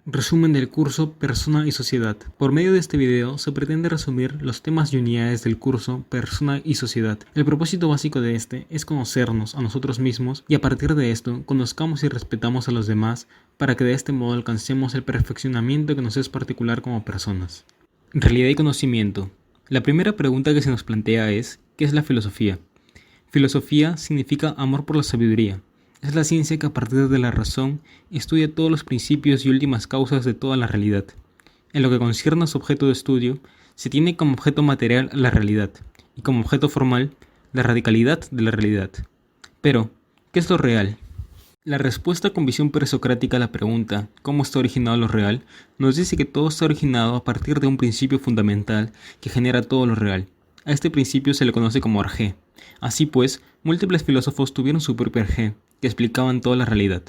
Resumen del curso Persona y Sociedad. Por medio de este video se pretende resumir los temas y unidades del curso Persona y Sociedad. El propósito básico de este es conocernos a nosotros mismos y a partir de esto conozcamos y respetamos a los demás para que de este modo alcancemos el perfeccionamiento que nos es particular como personas. Realidad y conocimiento. La primera pregunta que se nos plantea es ¿qué es la filosofía? Filosofía significa amor por la sabiduría. Es la ciencia que a partir de la razón estudia todos los principios y últimas causas de toda la realidad. En lo que concierne a su objeto de estudio, se tiene como objeto material la realidad y como objeto formal la radicalidad de la realidad. Pero, ¿qué es lo real? La respuesta con visión presocrática a la pregunta ¿cómo está originado lo real? Nos dice que todo está originado a partir de un principio fundamental que genera todo lo real. A este principio se le conoce como arjé. Así pues, múltiples filósofos tuvieron su propio arjé, que explicaban toda la realidad.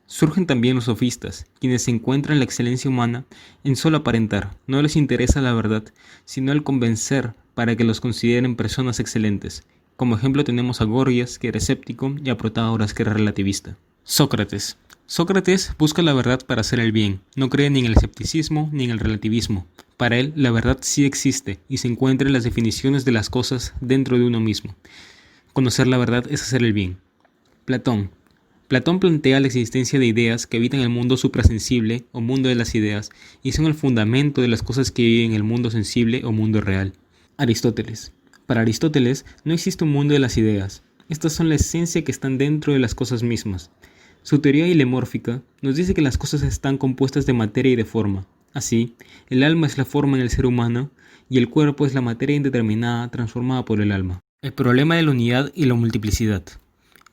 Surgen también los sofistas, quienes encuentran la excelencia humana en solo aparentar. No les interesa la verdad, sino el convencer para que los consideren personas excelentes. Como ejemplo tenemos a Gorgias, que era escéptico, y a Protágoras, que era relativista. Sócrates. Sócrates busca la verdad para hacer el bien. No cree ni en el escepticismo ni en el relativismo. Para él, la verdad sí existe y se encuentra en las definiciones de las cosas dentro de uno mismo. Conocer la verdad es hacer el bien. Platón. Platón plantea la existencia de ideas que habitan el mundo suprasensible o mundo de las ideas y son el fundamento de las cosas que viven en el mundo sensible o mundo real. Aristóteles. Para Aristóteles no existe un mundo de las ideas. Estas son la esencia que están dentro de las cosas mismas. Su teoría hilemórfica nos dice que las cosas están compuestas de materia y de forma. Así, el alma es la forma en el ser humano y el cuerpo es la materia indeterminada transformada por el alma. El problema de la unidad y la multiplicidad.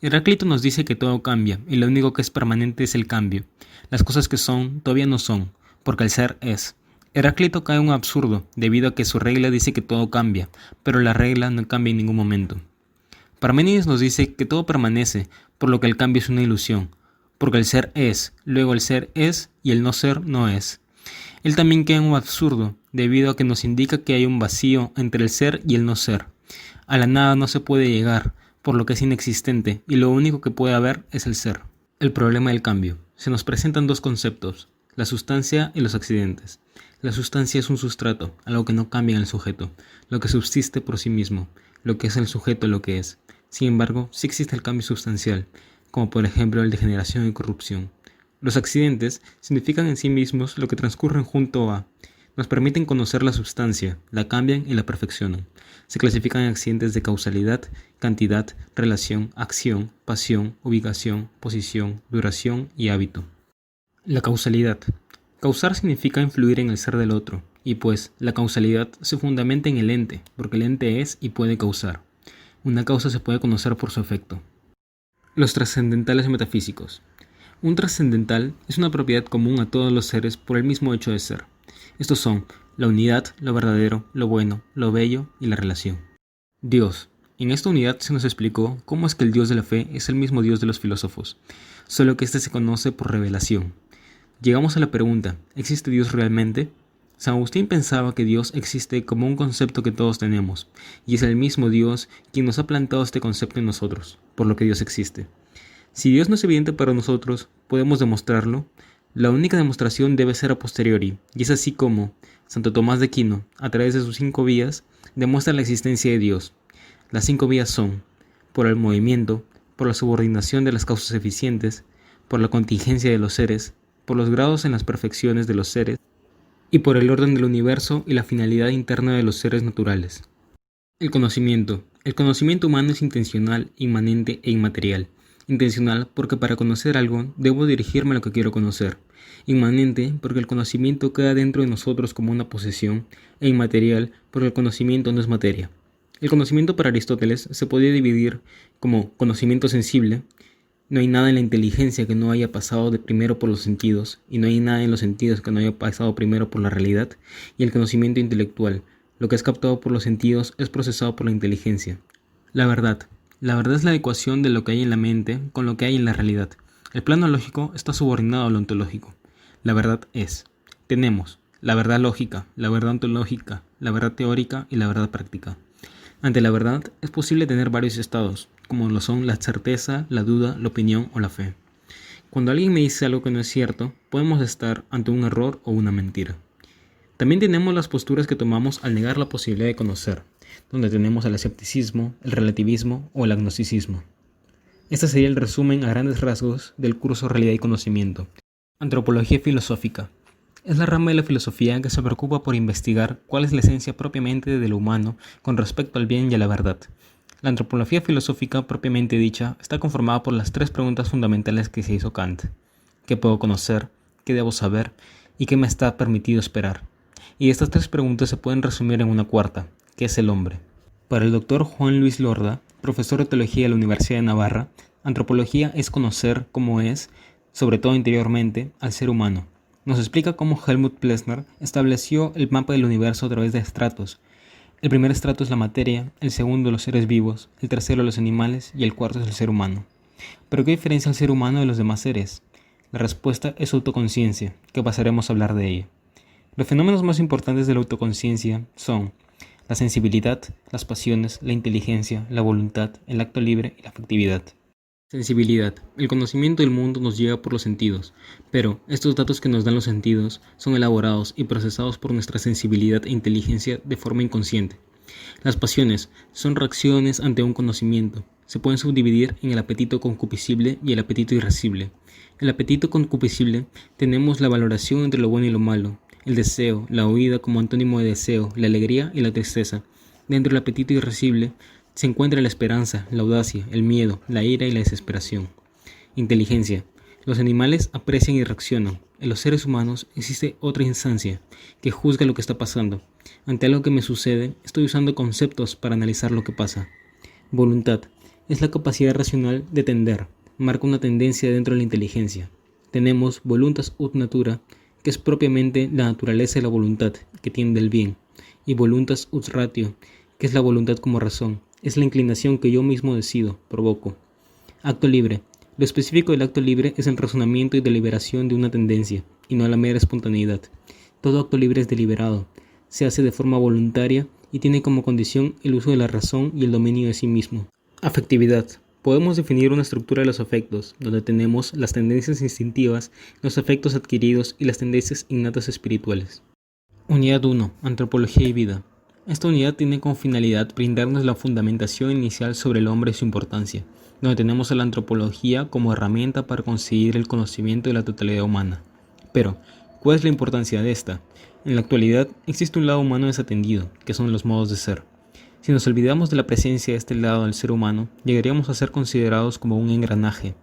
Heráclito nos dice que todo cambia y lo único que es permanente es el cambio. Las cosas que son todavía no son, porque el ser es. Heráclito cae en un absurdo debido a que su regla dice que todo cambia, pero la regla no cambia en ningún momento. Parménides nos dice que todo permanece, por lo que el cambio es una ilusión, porque el ser es, luego el ser es y el no ser no es. Él también queda en un absurdo, debido a que nos indica que hay un vacío entre el ser y el no ser. A la nada no se puede llegar, por lo que es inexistente, y lo único que puede haber es el ser. El problema del cambio. Se nos presentan dos conceptos, la sustancia y los accidentes. La sustancia es un sustrato, algo que no cambia en el sujeto, lo que subsiste por sí mismo, lo que es el sujeto lo que es. Sin embargo, sí existe el cambio sustancial, como por ejemplo el de generación y corrupción. Los accidentes significan en sí mismos lo que transcurren junto a. Nos permiten conocer la sustancia, la cambian y la perfeccionan. Se clasifican en accidentes de causalidad, cantidad, relación, acción, pasión, ubicación, posición, duración y hábito. La causalidad. Causar significa influir en el ser del otro, y pues la causalidad se fundamenta en el ente, porque el ente es y puede causar. Una causa se puede conocer por su efecto. Los trascendentales metafísicos. Un trascendental es una propiedad común a todos los seres por el mismo hecho de ser. Estos son la unidad, lo verdadero, lo bueno, lo bello y la relación. Dios. En esta unidad se nos explicó cómo es que el Dios de la fe es el mismo Dios de los filósofos, solo que este se conoce por revelación. Llegamos a la pregunta, ¿existe Dios realmente? San Agustín pensaba que Dios existe como un concepto que todos tenemos, y es el mismo Dios quien nos ha plantado este concepto en nosotros, por lo que Dios existe. Si Dios no es evidente para nosotros, ¿podemos demostrarlo? La única demostración debe ser a posteriori, y es así como Santo Tomás de Aquino, a través de sus 5 vías, demuestra la existencia de Dios. Las 5 vías son, por el movimiento, por la subordinación de las causas eficientes, por la contingencia de los seres, por los grados en las perfecciones de los seres, y por el orden del universo y la finalidad interna de los seres naturales. El conocimiento. El conocimiento humano es intencional, inmanente e inmaterial. Intencional porque para conocer algo debo dirigirme a lo que quiero conocer. Inmanente porque el conocimiento queda dentro de nosotros como una posesión. E inmaterial porque el conocimiento no es materia. El conocimiento para Aristóteles se podía dividir como conocimiento sensible. No hay nada en la inteligencia que no haya pasado de primero por los sentidos, y no hay nada en los sentidos que no haya pasado primero por la realidad, y el conocimiento intelectual. Lo que es captado por los sentidos es procesado por la inteligencia. La verdad. La verdad es la ecuación de lo que hay en la mente con lo que hay en la realidad. El plano lógico está subordinado a lo ontológico. La verdad es. Tenemos la verdad lógica, la verdad ontológica, la verdad teórica y la verdad práctica. Ante la verdad es posible tener varios estados, como lo son la certeza, la duda, la opinión o la fe. Cuando alguien me dice algo que no es cierto, podemos estar ante un error o una mentira. También tenemos las posturas que tomamos al negar la posibilidad de conocer, donde tenemos el escepticismo, el relativismo o el agnosticismo. Este sería el resumen a grandes rasgos del curso Realidad y Conocimiento. Antropología filosófica. Es la rama de la filosofía que se preocupa por investigar cuál es la esencia propiamente de lo humano con respecto al bien y a la verdad. La antropología filosófica propiamente dicha está conformada por las tres preguntas fundamentales que se hizo Kant. ¿Qué puedo conocer? ¿Qué debo saber? ¿Y qué me está permitido esperar? Y estas tres preguntas se pueden resumir en una cuarta, que es el hombre. Para el doctor Juan Luis Lorda, profesor de teología de la Universidad de Navarra, antropología es conocer cómo es, sobre todo interiormente, al ser humano. Nos explica cómo Helmut Plessner estableció el mapa del universo a través de estratos. El primer estrato es la materia, el segundo los seres vivos, el tercero los animales y el cuarto es el ser humano. ¿Pero qué diferencia el ser humano de los demás seres? La respuesta es autoconciencia, que pasaremos a hablar de ella. Los fenómenos más importantes de la autoconciencia son la sensibilidad, las pasiones, la inteligencia, la voluntad, el acto libre y la afectividad. Sensibilidad. El conocimiento del mundo nos llega por los sentidos, pero estos datos que nos dan los sentidos son elaborados y procesados por nuestra sensibilidad e inteligencia de forma inconsciente. Las pasiones son reacciones ante un conocimiento. Se pueden subdividir en el apetito concupiscible y el apetito irascible. El apetito concupiscible tenemos la valoración entre lo bueno y lo malo, el deseo, la huida como antónimo de deseo, la alegría y la tristeza. Dentro del apetito irascible se encuentra la esperanza, la audacia, el miedo, la ira y la desesperación. Inteligencia. Los animales aprecian y reaccionan. En los seres humanos existe otra instancia que juzga lo que está pasando. Ante algo que me sucede, estoy usando conceptos para analizar lo que pasa. Voluntad. Es la capacidad racional de tender. Marca una tendencia dentro de la inteligencia. Tenemos voluntas ut natura, que es propiamente la naturaleza de la voluntad, que tiende al bien, y voluntas ut ratio, que es la voluntad como razón. Es la inclinación que yo mismo decido, provoco. Acto libre. Lo específico del acto libre es el razonamiento y deliberación de una tendencia, y no la mera espontaneidad. Todo acto libre es deliberado, se hace de forma voluntaria y tiene como condición el uso de la razón y el dominio de sí mismo. Afectividad. Podemos definir una estructura de los afectos, donde tenemos las tendencias instintivas, los afectos adquiridos y las tendencias innatas espirituales. Unidad 1. Antropología y vida. Esta unidad tiene como finalidad brindarnos la fundamentación inicial sobre el hombre y su importancia, donde tenemos a la antropología como herramienta para conseguir el conocimiento de la totalidad humana. Pero, ¿cuál es la importancia de esta? En la actualidad existe un lado humano desatendido, que son los modos de ser. Si nos olvidamos de la presencia de este lado del ser humano, llegaríamos a ser considerados como un engranaje.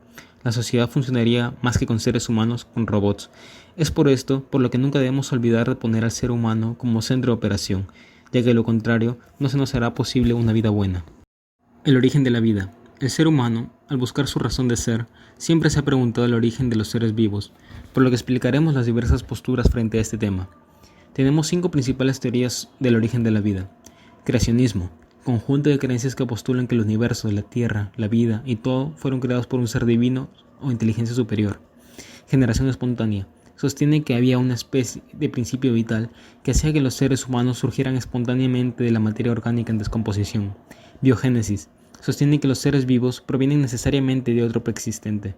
La sociedad funcionaría más que con seres humanos, con robots. Es por esto por lo que nunca debemos olvidar de poner al ser humano como centro de operación, ya que de lo contrario no se nos hará posible una vida buena. El origen de la vida. El ser humano, al buscar su razón de ser, siempre se ha preguntado el origen de los seres vivos, por lo que explicaremos las diversas posturas frente a este tema. Tenemos 5 principales teorías del origen de la vida. Creacionismo, conjunto de creencias que postulan que el universo, la tierra, la vida y todo fueron creados por un ser divino o inteligencia superior. Generación espontánea. Sostiene que había una especie de principio vital que hacía que los seres humanos surgieran espontáneamente de la materia orgánica en descomposición. Biogénesis. Sostiene que los seres vivos provienen necesariamente de otro preexistente.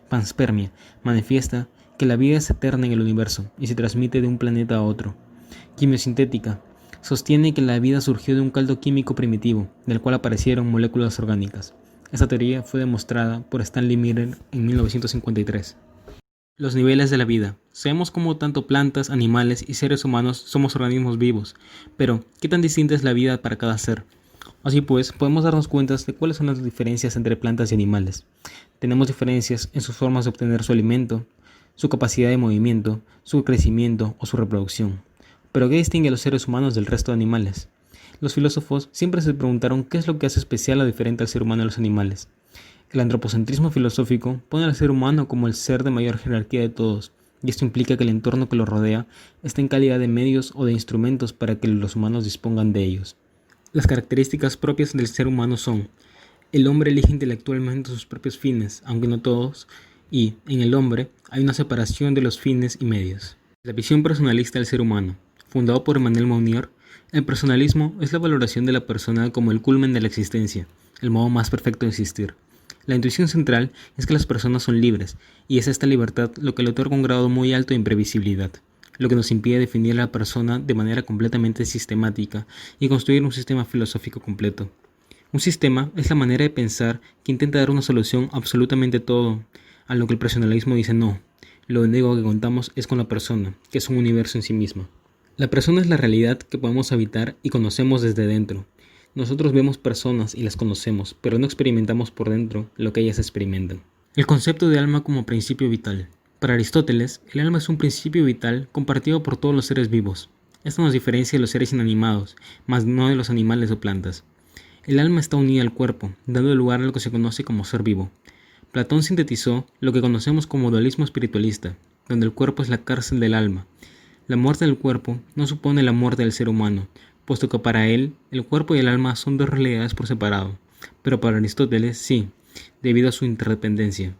Panspermia. Manifiesta que la vida es eterna en el universo y se transmite de un planeta a otro. Quimiosintética. Sostiene que la vida surgió de un caldo químico primitivo, del cual aparecieron moléculas orgánicas. Esta teoría fue demostrada por Stanley Miller en 1953. Los niveles de la vida. Sabemos cómo tanto plantas, animales y seres humanos somos organismos vivos, pero ¿qué tan distinta es la vida para cada ser? Así pues, podemos darnos cuenta de cuáles son las diferencias entre plantas y animales. Tenemos diferencias en sus formas de obtener su alimento, su capacidad de movimiento, su crecimiento o su reproducción. Pero ¿qué distingue a los seres humanos del resto de animales? Los filósofos siempre se preguntaron qué es lo que hace especial o diferente al ser humano a los animales. El antropocentrismo filosófico pone al ser humano como el ser de mayor jerarquía de todos, y esto implica que el entorno que lo rodea está en calidad de medios o de instrumentos para que los humanos dispongan de ellos. Las características propias del ser humano son: el hombre elige intelectualmente sus propios fines, aunque no todos, y, en el hombre, hay una separación de los fines y medios. La visión personalista del ser humano. Fundado por Emmanuel Mounier, el personalismo es la valoración de la persona como el culmen de la existencia, el modo más perfecto de existir. La intuición central es que las personas son libres, y es esta libertad lo que le otorga un grado muy alto de imprevisibilidad, lo que nos impide definir a la persona de manera completamente sistemática y construir un sistema filosófico completo. Un sistema es la manera de pensar que intenta dar una solución a absolutamente todo, a lo que el personalismo dice no. Lo único que contamos es con la persona, que es un universo en sí misma. La persona es la realidad que podemos habitar y conocemos desde dentro. Nosotros vemos personas y las conocemos, pero no experimentamos por dentro lo que ellas experimentan. El concepto de alma como principio vital. Para Aristóteles, el alma es un principio vital compartido por todos los seres vivos. Esto nos diferencia de los seres inanimados, más no de los animales o plantas. El alma está unida al cuerpo, dando lugar a lo que se conoce como ser vivo. Platón sintetizó lo que conocemos como dualismo espiritualista, donde el cuerpo es la cárcel del alma. La muerte del cuerpo no supone la muerte del ser humano, puesto que para él el cuerpo y el alma son dos realidades por separado, pero para Aristóteles sí, debido a su interdependencia.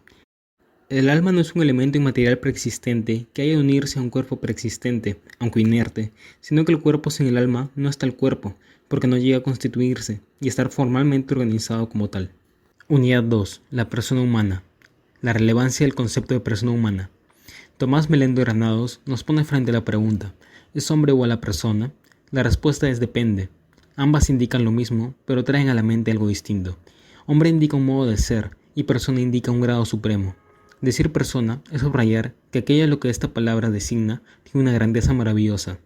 El alma no es un elemento inmaterial preexistente que haya de unirse a un cuerpo preexistente, aunque inerte, sino que el cuerpo sin el alma no está el cuerpo, porque no llega a constituirse y estar formalmente organizado como tal. Unidad 2. La persona humana. La relevancia del concepto de persona humana. Tomás Melendo Granados nos pone frente a la pregunta, ¿es hombre igual a persona? La respuesta es depende. Ambas indican lo mismo, pero traen a la mente algo distinto. Hombre indica un modo de ser y persona indica un grado supremo. Decir persona es subrayar que aquello a lo que esta palabra designa tiene una grandeza maravillosa.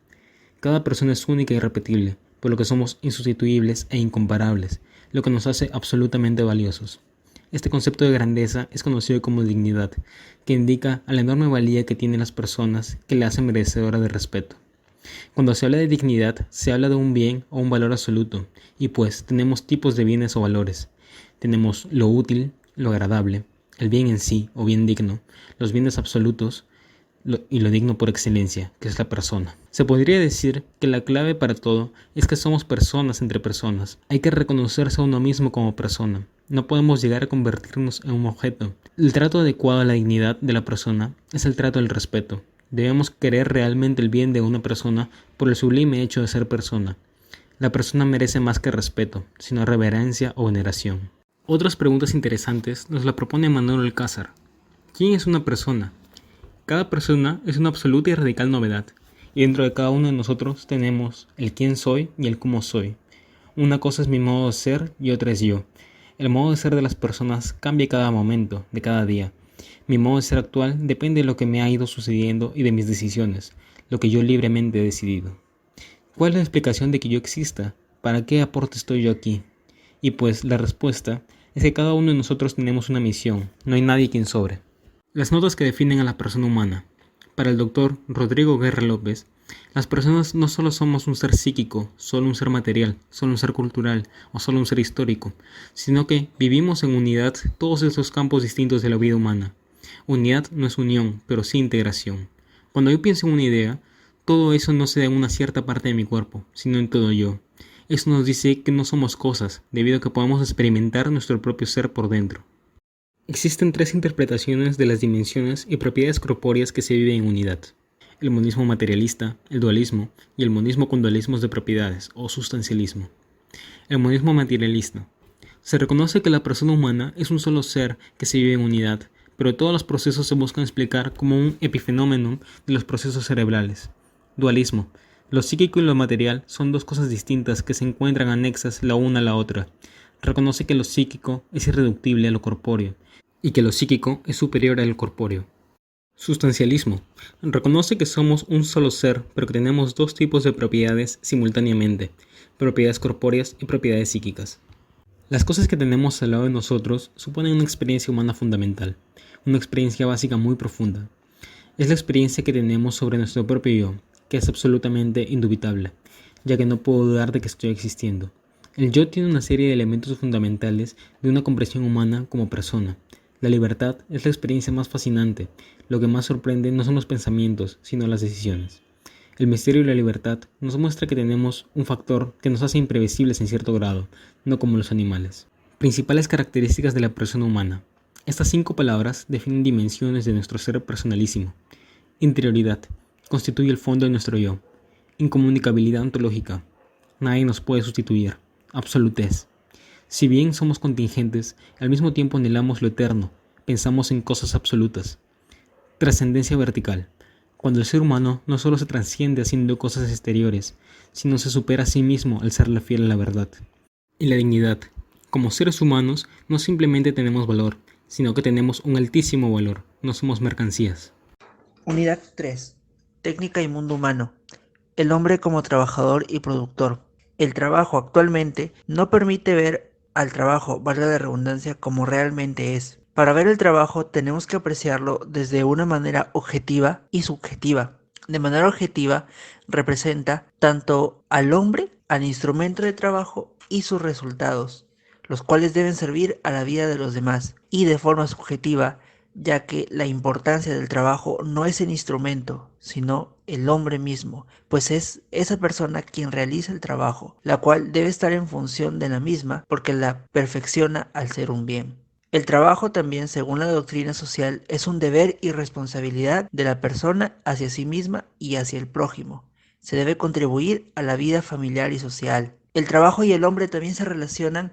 Cada persona es única y irrepetible, por lo que somos insustituibles e incomparables, lo que nos hace absolutamente valiosos. Este concepto de grandeza es conocido como dignidad, que indica a la enorme valía que tienen las personas que le hacen merecedora de respeto. Cuando se habla de dignidad, se habla de un bien o un valor absoluto, y pues tenemos tipos de bienes o valores. Tenemos lo útil, lo agradable, el bien en sí o bien digno, los bienes absolutos, y lo digno por excelencia, que es la persona. Se podría decir que la clave para todo es que somos personas entre personas. Hay que reconocerse a uno mismo como persona. No podemos llegar a convertirnos en un objeto. El trato adecuado a la dignidad de la persona es el trato del respeto. Debemos querer realmente el bien de una persona por el sublime hecho de ser persona. La persona merece más que respeto, sino reverencia o veneración. Otras preguntas interesantes nos la propone Manuel Alcázar. ¿Quién es una persona? Cada persona es una absoluta y radical novedad, y dentro de cada uno de nosotros tenemos el quién soy y el cómo soy. Una cosa es mi modo de ser y otra es yo. El modo de ser de las personas cambia cada momento, de cada día. Mi modo de ser actual depende de lo que me ha ido sucediendo y de mis decisiones, lo que yo libremente he decidido. ¿Cuál es la explicación de que yo exista? ¿Para qué aporte estoy yo aquí? Y pues la respuesta es que cada uno de nosotros tenemos una misión, no hay nadie quien sobre. Las notas que definen a la persona humana. Para el doctor Rodrigo Guerra López, las personas no solo somos un ser psíquico, solo un ser material, solo un ser cultural o solo un ser histórico, sino que vivimos en unidad todos estos campos distintos de la vida humana. Unidad no es unión, pero sí integración. Cuando yo pienso en una idea, todo eso no se da en una cierta parte de mi cuerpo, sino en todo yo. Eso nos dice que no somos cosas, debido a que podemos experimentar nuestro propio ser por dentro. Existen tres interpretaciones de las dimensiones y propiedades corpóreas que se viven en unidad: el monismo materialista, el dualismo y el monismo con dualismos de propiedades o sustancialismo. El monismo materialista. Se reconoce que la persona humana es un solo ser que se vive en unidad, pero todos los procesos se buscan explicar como un epifenómeno de los procesos cerebrales. Dualismo. Lo psíquico y lo material son dos cosas distintas que se encuentran anexas la una a la otra. Reconoce que lo psíquico es irreductible a lo corpóreo y que lo psíquico es superior al corpóreo. Sustancialismo. Reconoce que somos un solo ser, pero que tenemos dos tipos de propiedades simultáneamente: propiedades corpóreas y propiedades psíquicas. Las cosas que tenemos al lado de nosotros suponen una experiencia humana fundamental, una experiencia básica muy profunda. Es la experiencia que tenemos sobre nuestro propio yo, que es absolutamente indubitable, ya que no puedo dudar de que estoy existiendo. El yo tiene una serie de elementos fundamentales de una comprensión humana como persona. La libertad es la experiencia más fascinante. Lo que más sorprende no son los pensamientos, sino las decisiones. El misterio de la libertad nos muestra que tenemos un factor que nos hace imprevisibles en cierto grado, no como los animales. Principales características de la persona humana. Estas 5 palabras definen dimensiones de nuestro ser personalísimo. Interioridad. Constituye el fondo de nuestro yo. Incomunicabilidad ontológica. Nadie nos puede sustituir. Absolutez. Si bien somos contingentes, al mismo tiempo anhelamos lo eterno, pensamos en cosas absolutas. Trascendencia vertical. Cuando el ser humano no solo se trasciende haciendo cosas exteriores, sino se supera a sí mismo al serle fiel a la verdad. Y la dignidad. Como seres humanos, no simplemente tenemos valor, sino que tenemos un altísimo valor, no somos mercancías. Unidad 3. Técnica y mundo humano. El hombre como trabajador y productor. El trabajo actualmente no permite ver al trabajo, valga la redundancia, como realmente es. Para ver el trabajo tenemos que apreciarlo desde una manera objetiva y subjetiva. De manera objetiva representa tanto al hombre, al instrumento de trabajo y sus resultados, los cuales deben servir a la vida de los demás. Y de forma subjetiva, ya que la importancia del trabajo no es el instrumento, sino el hombre mismo, pues es esa persona quien realiza el trabajo, la cual debe estar en función de la misma porque la perfecciona al ser un bien. El trabajo también, según la doctrina social, es un deber y responsabilidad de la persona hacia sí misma y hacia el prójimo. Se debe contribuir a la vida familiar y social. El trabajo y el hombre también se relacionan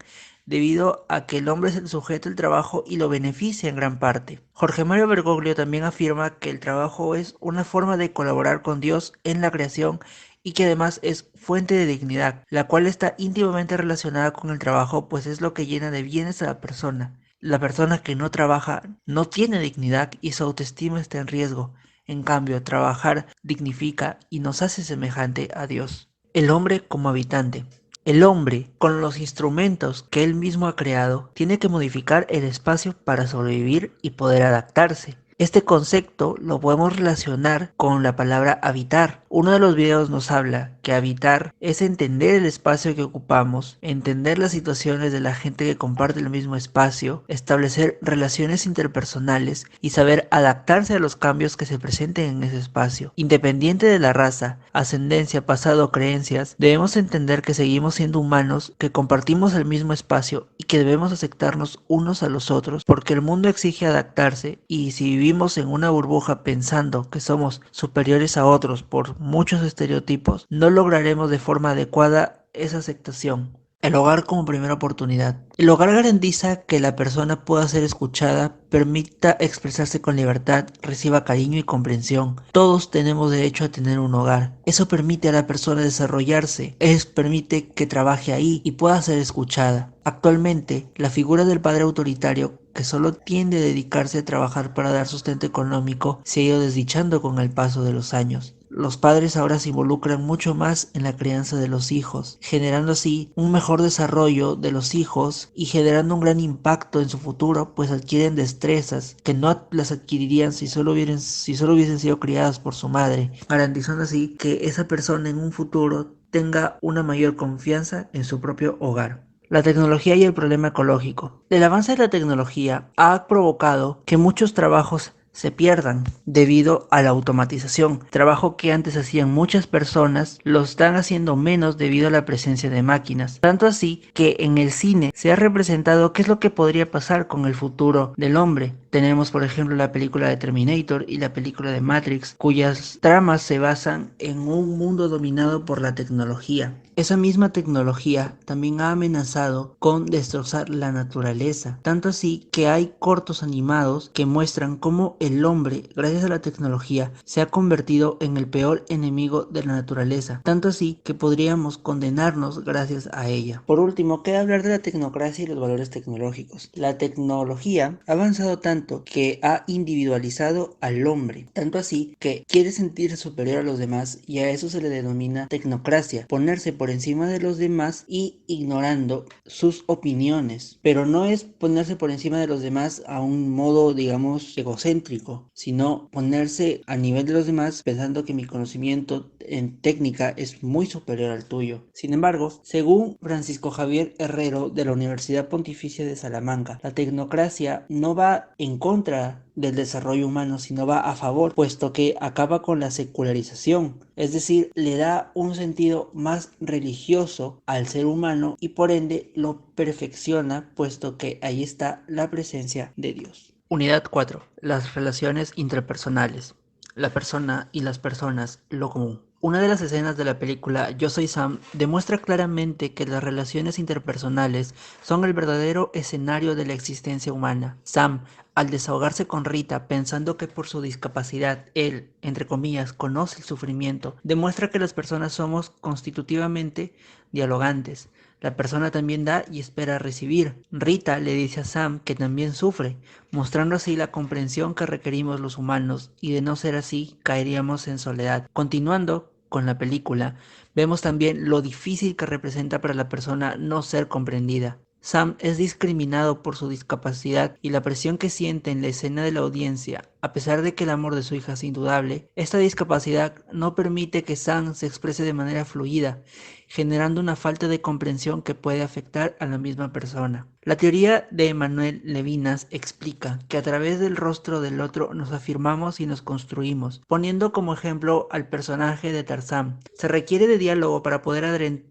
debido a que el hombre es el sujeto del trabajo y lo beneficia en gran parte. Jorge Mario Bergoglio también afirma que el trabajo es una forma de colaborar con Dios en la creación y que además es fuente de dignidad, la cual está íntimamente relacionada con el trabajo, pues es lo que llena de bienes a la persona. La persona que no trabaja no tiene dignidad y su autoestima está en riesgo. En cambio, trabajar dignifica y nos hace semejante a Dios. El hombre como habitante. El hombre, con los instrumentos que él mismo ha creado, tiene que modificar el espacio para sobrevivir y poder adaptarse. Este concepto lo podemos relacionar con la palabra habitar. Uno de los videos nos habla que habitar es entender el espacio que ocupamos, entender las situaciones de la gente que comparte el mismo espacio, establecer relaciones interpersonales y saber adaptarse a los cambios que se presenten en ese espacio. Independiente de la raza, ascendencia, pasado o creencias, debemos entender que seguimos siendo humanos, que compartimos el mismo espacio y que debemos aceptarnos unos a los otros porque el mundo exige adaptarse y si vivimos en una burbuja pensando que somos superiores a otros por muchos estereotipos, no lograremos de forma adecuada esa aceptación. El hogar como primera oportunidad. El hogar garantiza que la persona pueda ser escuchada, permita expresarse con libertad, reciba cariño y comprensión. Todos tenemos derecho a tener un hogar. Eso permite a la persona desarrollarse, permite que trabaje ahí y pueda ser escuchada. Actualmente, la figura del padre autoritario que solo tiende a dedicarse a trabajar para dar sustento económico se ha ido desdichando con el paso de los años. Los padres ahora se involucran mucho más en la crianza de los hijos, generando así un mejor desarrollo de los hijos y generando un gran impacto en su futuro, pues adquieren destrezas que no las adquirirían si solo hubiesen sido criadas por su madre, garantizando así que esa persona en un futuro tenga una mayor confianza en su propio hogar. La tecnología y el problema ecológico. El avance de la tecnología ha provocado que muchos trabajos se pierdan debido a la automatización. Trabajo que antes hacían muchas personas lo están haciendo menos debido a la presencia de máquinas. Tanto así que en el cine se ha representado qué es lo que podría pasar con el futuro del hombre. Tenemos por ejemplo la película de Terminator y la película de Matrix, cuyas tramas se basan en un mundo dominado por la tecnología. Esa misma tecnología también ha amenazado con destrozar la naturaleza, tanto así que hay cortos animados que muestran cómo el hombre, gracias a la tecnología, se ha convertido en el peor enemigo de la naturaleza, tanto así que podríamos condenarnos gracias a ella. Por último, queda hablar de la tecnocracia y los valores tecnológicos. La tecnología ha avanzado tanto que ha individualizado al hombre, tanto así que quiere sentirse superior a los demás y a eso se le denomina tecnocracia, ponerse por encima de los demás y ignorando sus opiniones. Pero no es ponerse por encima de los demás a un modo, digamos, egocéntrico, sino ponerse a nivel de los demás pensando que mi conocimiento en técnica es muy superior al tuyo. Sin embargo, según Francisco Javier Herrero de la Universidad Pontificia de Salamanca, la tecnocracia no va en contra del desarrollo humano, sino va a favor, puesto que acaba con la secularización, es decir, le da un sentido más religioso al ser humano y por ende lo perfecciona, puesto que ahí está la presencia de Dios. Unidad 4. Las relaciones interpersonales. La persona y las personas, lo común. Una de las escenas de la película Yo Soy Sam demuestra claramente que las relaciones interpersonales son el verdadero escenario de la existencia humana. Sam, al desahogarse con Rita pensando que por su discapacidad él, entre comillas, conoce el sufrimiento, demuestra que las personas somos constitutivamente dialogantes. La persona también da y espera recibir. Rita le dice a Sam que también sufre, mostrando así la comprensión que requerimos los humanos, y de no ser así caeríamos en soledad. Continuando con la película, vemos también lo difícil que representa para la persona no ser comprendida. Sam es discriminado por su discapacidad y la presión que siente en la escena de la audiencia, a pesar de que el amor de su hija es indudable, esta discapacidad no permite que Sam se exprese de manera fluida, generando una falta de comprensión que puede afectar a la misma persona. La teoría de Emmanuel Levinas explica que a través del rostro del otro nos afirmamos y nos construimos, poniendo como ejemplo al personaje de Tarzán. Se requiere de diálogo para poder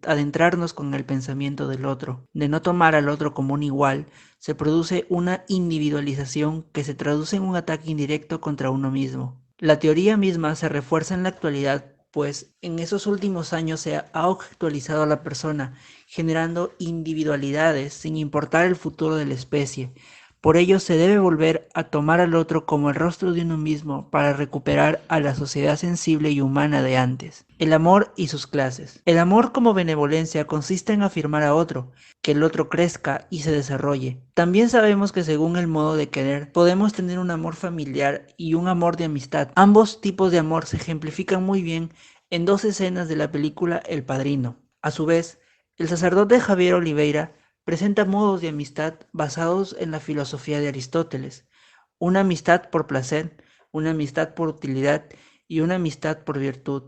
adentrarnos con el pensamiento del otro. De no tomar al otro como un igual, se produce una individualización que se traduce en un ataque indirecto contra uno mismo. La teoría misma se refuerza en la actualidad, pues en esos últimos años se ha actualizado a la persona, generando individualidades sin importar el futuro de la especie. Por ello se debe volver a tomar al otro como el rostro de uno mismo para recuperar a la sociedad sensible y humana de antes. El amor y sus clases. El amor como benevolencia consiste en afirmar a otro, que el otro crezca y se desarrolle. También sabemos que según el modo de querer, podemos tener un amor familiar y un amor de amistad. Ambos tipos de amor se ejemplifican muy bien en dos escenas de la película El Padrino. A su vez, el sacerdote Javier Oliveira presenta modos de amistad basados en la filosofía de Aristóteles: una amistad por placer, una amistad por utilidad y una amistad por virtud.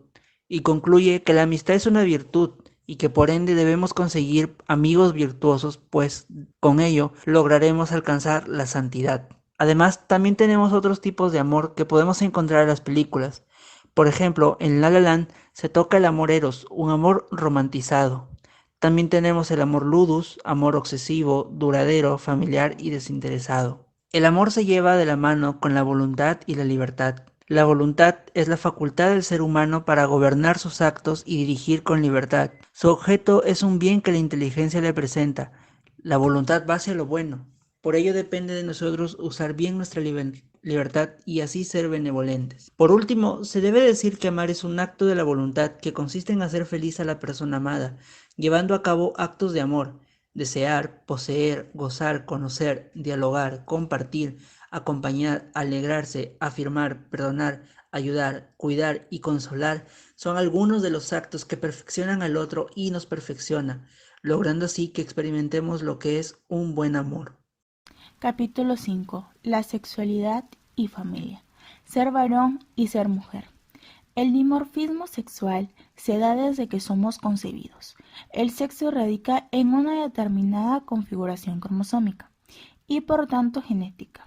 Y concluye que la amistad es una virtud y que por ende debemos conseguir amigos virtuosos, pues con ello lograremos alcanzar la santidad. Además, también tenemos otros tipos de amor que podemos encontrar en las películas. Por ejemplo, en La La Land se toca el amor eros, un amor romantizado. También tenemos el amor ludus, amor obsesivo, duradero, familiar y desinteresado. El amor se lleva de la mano con la voluntad y la libertad. La voluntad es la facultad del ser humano para gobernar sus actos y dirigir con libertad. Su objeto es un bien que la inteligencia le presenta. La voluntad va hacia lo bueno. Por ello depende de nosotros usar bien nuestra libertad y así ser benevolentes. Por último, se debe decir que amar es un acto de la voluntad que consiste en hacer feliz a la persona amada, llevando a cabo actos de amor: desear, poseer, gozar, conocer, dialogar, compartir, acompañar, alegrarse, afirmar, perdonar, ayudar, cuidar y consolar son algunos de los actos que perfeccionan al otro y nos perfecciona, logrando así que experimentemos lo que es un buen amor. Capítulo 5. La sexualidad y familia. Ser varón y ser mujer. El dimorfismo sexual se da desde que somos concebidos. El sexo radica en una determinada configuración cromosómica y por tanto genética.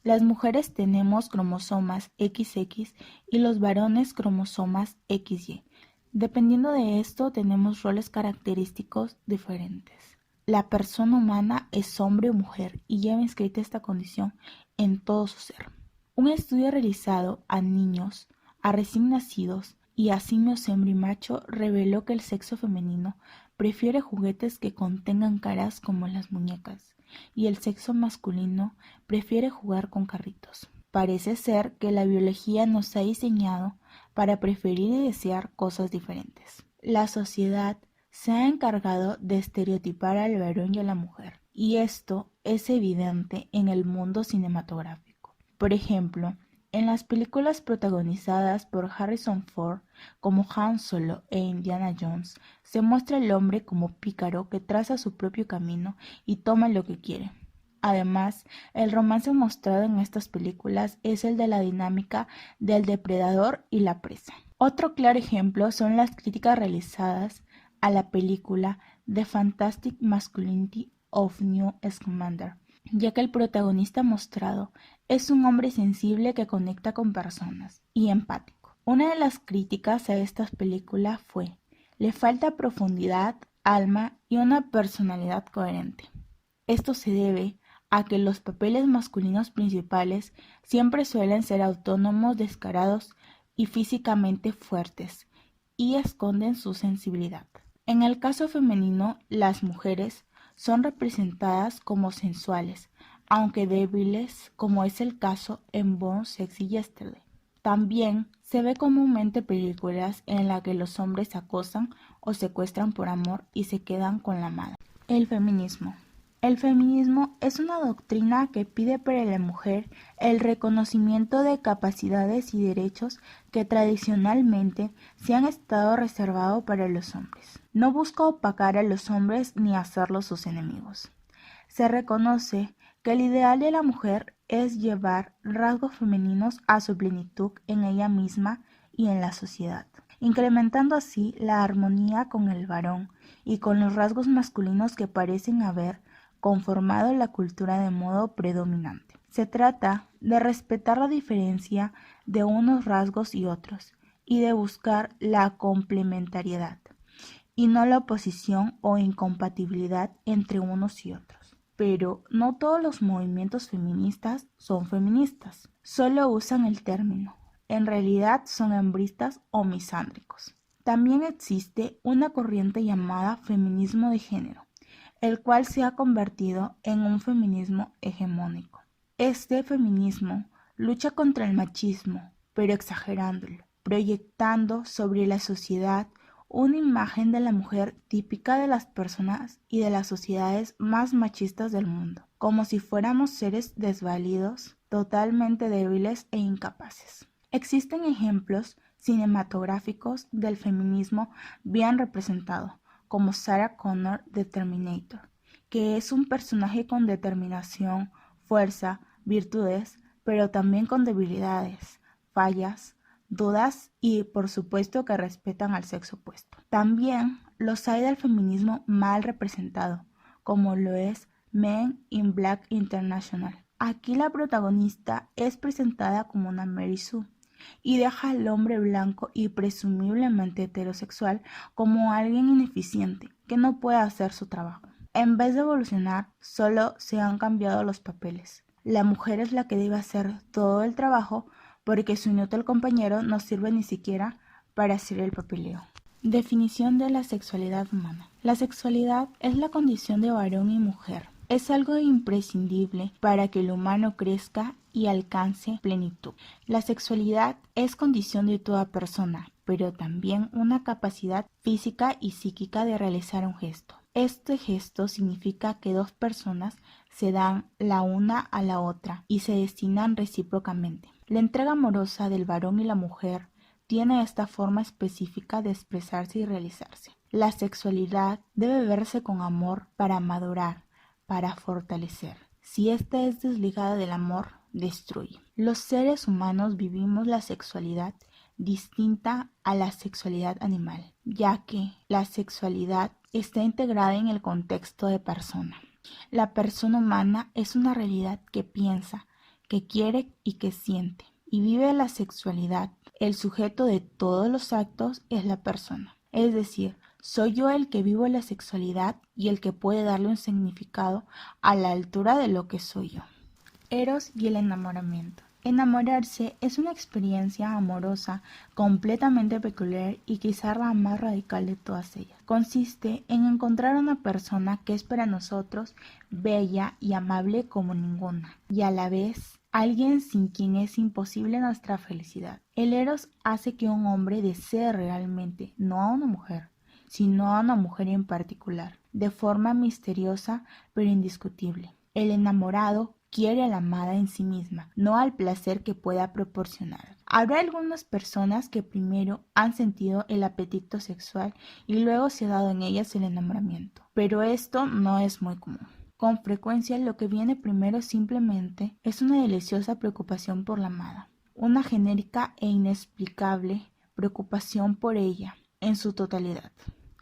Las mujeres tenemos cromosomas XX y los varones cromosomas XY. Dependiendo de esto, tenemos roles característicos diferentes. La persona humana es hombre o mujer y lleva inscrita esta condición en todo su ser. Un estudio realizado a niños, a recién nacidos y a simios hembra y macho reveló que el sexo femenino prefiere juguetes que contengan caras como las muñecas y el sexo masculino prefiere jugar con carritos. Parece ser que la biología nos ha diseñado para preferir y desear cosas diferentes. La sociedad se ha encargado de estereotipar al varón y a la mujer, y esto es evidente en el mundo cinematográfico. Por ejemplo, en las películas protagonizadas por Harrison Ford como Han Solo e Indiana Jones, se muestra al hombre como pícaro que traza su propio camino y toma lo que quiere. Además, el romance mostrado en estas películas es el de la dinámica del depredador y la presa. Otro claro ejemplo son las críticas realizadas a la película The Fantastic Masculinity of Newt Scamander, ya que el protagonista mostrado es un hombre sensible que conecta con personas y empático. Una de las críticas a esta película fue: le falta profundidad, alma y una personalidad coherente. Esto se debe a que los papeles masculinos principales siempre suelen ser autónomos, descarados y físicamente fuertes, y esconden su sensibilidad. En el caso femenino, las mujeres son representadas como sensuales, aunque débiles, como es el caso en Born Sexy Yesterday. También se ve comúnmente películas en las que los hombres se acosan o secuestran por amor y se quedan con la amada. El feminismo. El feminismo es una doctrina que pide para la mujer el reconocimiento de capacidades y derechos que tradicionalmente se han estado reservados para los hombres. No busca opacar a los hombres ni hacerlos sus enemigos. Se reconoce que el ideal de la mujer es llevar rasgos femeninos a su plenitud en ella misma y en la sociedad, incrementando así la armonía con el varón y con los rasgos masculinos que parecen haber conformado la cultura de modo predominante. Se trata de respetar la diferencia de unos rasgos y otros, y de buscar la complementariedad, y no la oposición o incompatibilidad entre unos y otros. Pero no todos los movimientos feministas son feministas, solo usan el término. En realidad son hembristas o misándricos. También existe una corriente llamada feminismo de género, el cual se ha convertido en un feminismo hegemónico. Este feminismo lucha contra el machismo, pero exagerándolo, proyectando sobre la sociedad una imagen de la mujer típica de las personas y de las sociedades más machistas del mundo, como si fuéramos seres desvalidos, totalmente débiles e incapaces. Existen ejemplos cinematográficos del feminismo bien representado, como Sarah Connor de Terminator, que es un personaje con determinación, fuerza, virtudes, pero también con debilidades, fallas, dudas y por supuesto que respetan al sexo opuesto. También los hay del feminismo mal representado, como lo es Men in Black International. Aquí la protagonista es presentada como una Mary Sue y deja al hombre blanco y presumiblemente heterosexual como alguien ineficiente que no puede hacer su trabajo. En vez de evolucionar, solo se han cambiado los papeles. La mujer es la que debe hacer todo el trabajo porque su inútil compañero no sirve ni siquiera para hacer el papeleo. Definición de la sexualidad humana. La sexualidad es la condición de varón y mujer. Es algo imprescindible para que el humano crezca y alcance plenitud. La sexualidad es condición de toda persona, pero también una capacidad física y psíquica de realizar un gesto. Este gesto significa que dos personas se dan la una a la otra y se destinan recíprocamente. La entrega amorosa del varón y la mujer tiene esta forma específica de expresarse y realizarse. La sexualidad debe verse con amor para madurar, para fortalecer. Si ésta es desligada del amor, destruye. Los seres humanos vivimos la sexualidad distinta a la sexualidad animal, ya que la sexualidad está integrada en el contexto de persona. La persona humana es una realidad que piensa, que quiere y que siente, y vive la sexualidad. El sujeto de todos los actos es la persona, es decir, soy yo el que vivo la sexualidad y el que puede darle un significado a la altura de lo que soy yo. Eros y el enamoramiento. Enamorarse es una experiencia amorosa completamente peculiar y quizá la más radical de todas ellas. Consiste en encontrar una persona que es para nosotros bella y amable como ninguna, y a la vez alguien sin quien es imposible nuestra felicidad. El Eros hace que un hombre desee realmente, no a una mujer, sino a una mujer en particular, de forma misteriosa pero indiscutible. El enamorado quiere a la amada en sí misma, no al placer que pueda proporcionar. Habrá algunas personas que primero han sentido el apetito sexual y luego se ha dado en ellas el enamoramiento, pero esto no es muy común. Con frecuencia lo que viene primero simplemente es una deliciosa preocupación por la amada, una genérica e inexplicable preocupación por ella en su totalidad.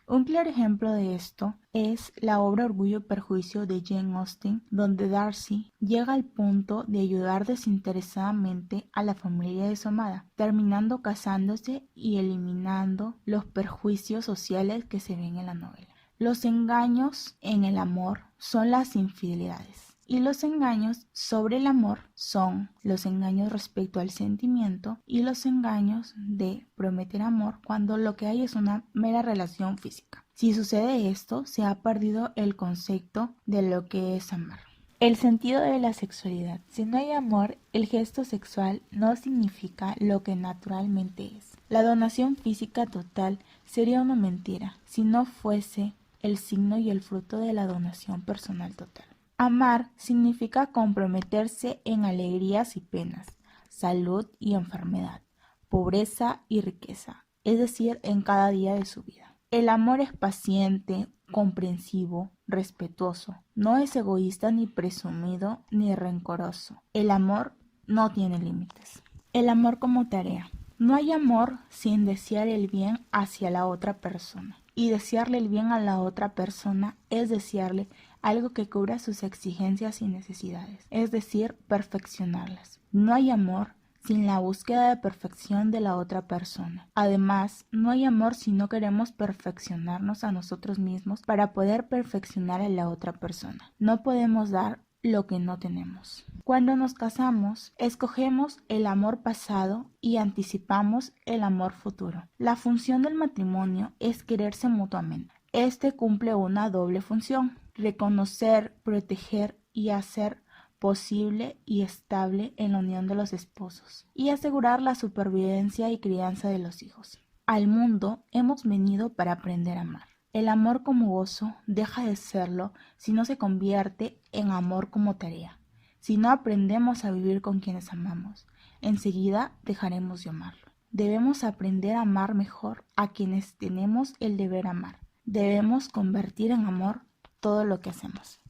Un claro ejemplo de esto es la obra Orgullo y Prejuicio de Jane Austen, donde Darcy llega al punto de ayudar desinteresadamente a la familia de su amada, terminando casándose y eliminando los perjuicios sociales que se ven en la novela. Los engaños en el amor son las infidelidades, Y los engaños sobre el amor son los engaños respecto al sentimiento y los engaños de prometer amor cuando lo que hay es una mera relación física. Si sucede esto, se ha perdido el concepto de lo que es amar. El sentido de la sexualidad. Si no hay amor, el gesto sexual no significa lo que naturalmente es. La donación física total sería una mentira si no fuese el signo y el fruto de la donación personal total. Amar significa comprometerse en alegrías y penas, salud y enfermedad, pobreza y riqueza, es decir, en cada día de su vida. El amor es paciente, comprensivo, respetuoso, no es egoísta ni presumido ni rencoroso. El amor no tiene límites. El amor como tarea. No hay amor sin desear el bien hacia la otra persona. Y desearle el bien a la otra persona es desearle algo que cubra sus exigencias y necesidades, es decir, perfeccionarlas. No hay amor sin la búsqueda de perfección de la otra persona. Además, no hay amor si no queremos perfeccionarnos a nosotros mismos para poder perfeccionar a la otra persona. No podemos dar lo que no tenemos. Cuando nos casamos, escogemos el amor pasado y anticipamos el amor futuro. La función del matrimonio es quererse mutuamente. Este cumple una doble función: reconocer, proteger y hacer posible y estable en la unión de los esposos y asegurar la supervivencia y crianza de los hijos. Al mundo hemos venido para aprender a amar. El amor como gozo deja de serlo si no se convierte en amor como tarea. Si no aprendemos a vivir con quienes amamos, enseguida dejaremos de amarlo. Debemos aprender a amar mejor a quienes tenemos el deber amar. Debemos convertir en amor todo lo que hacemos.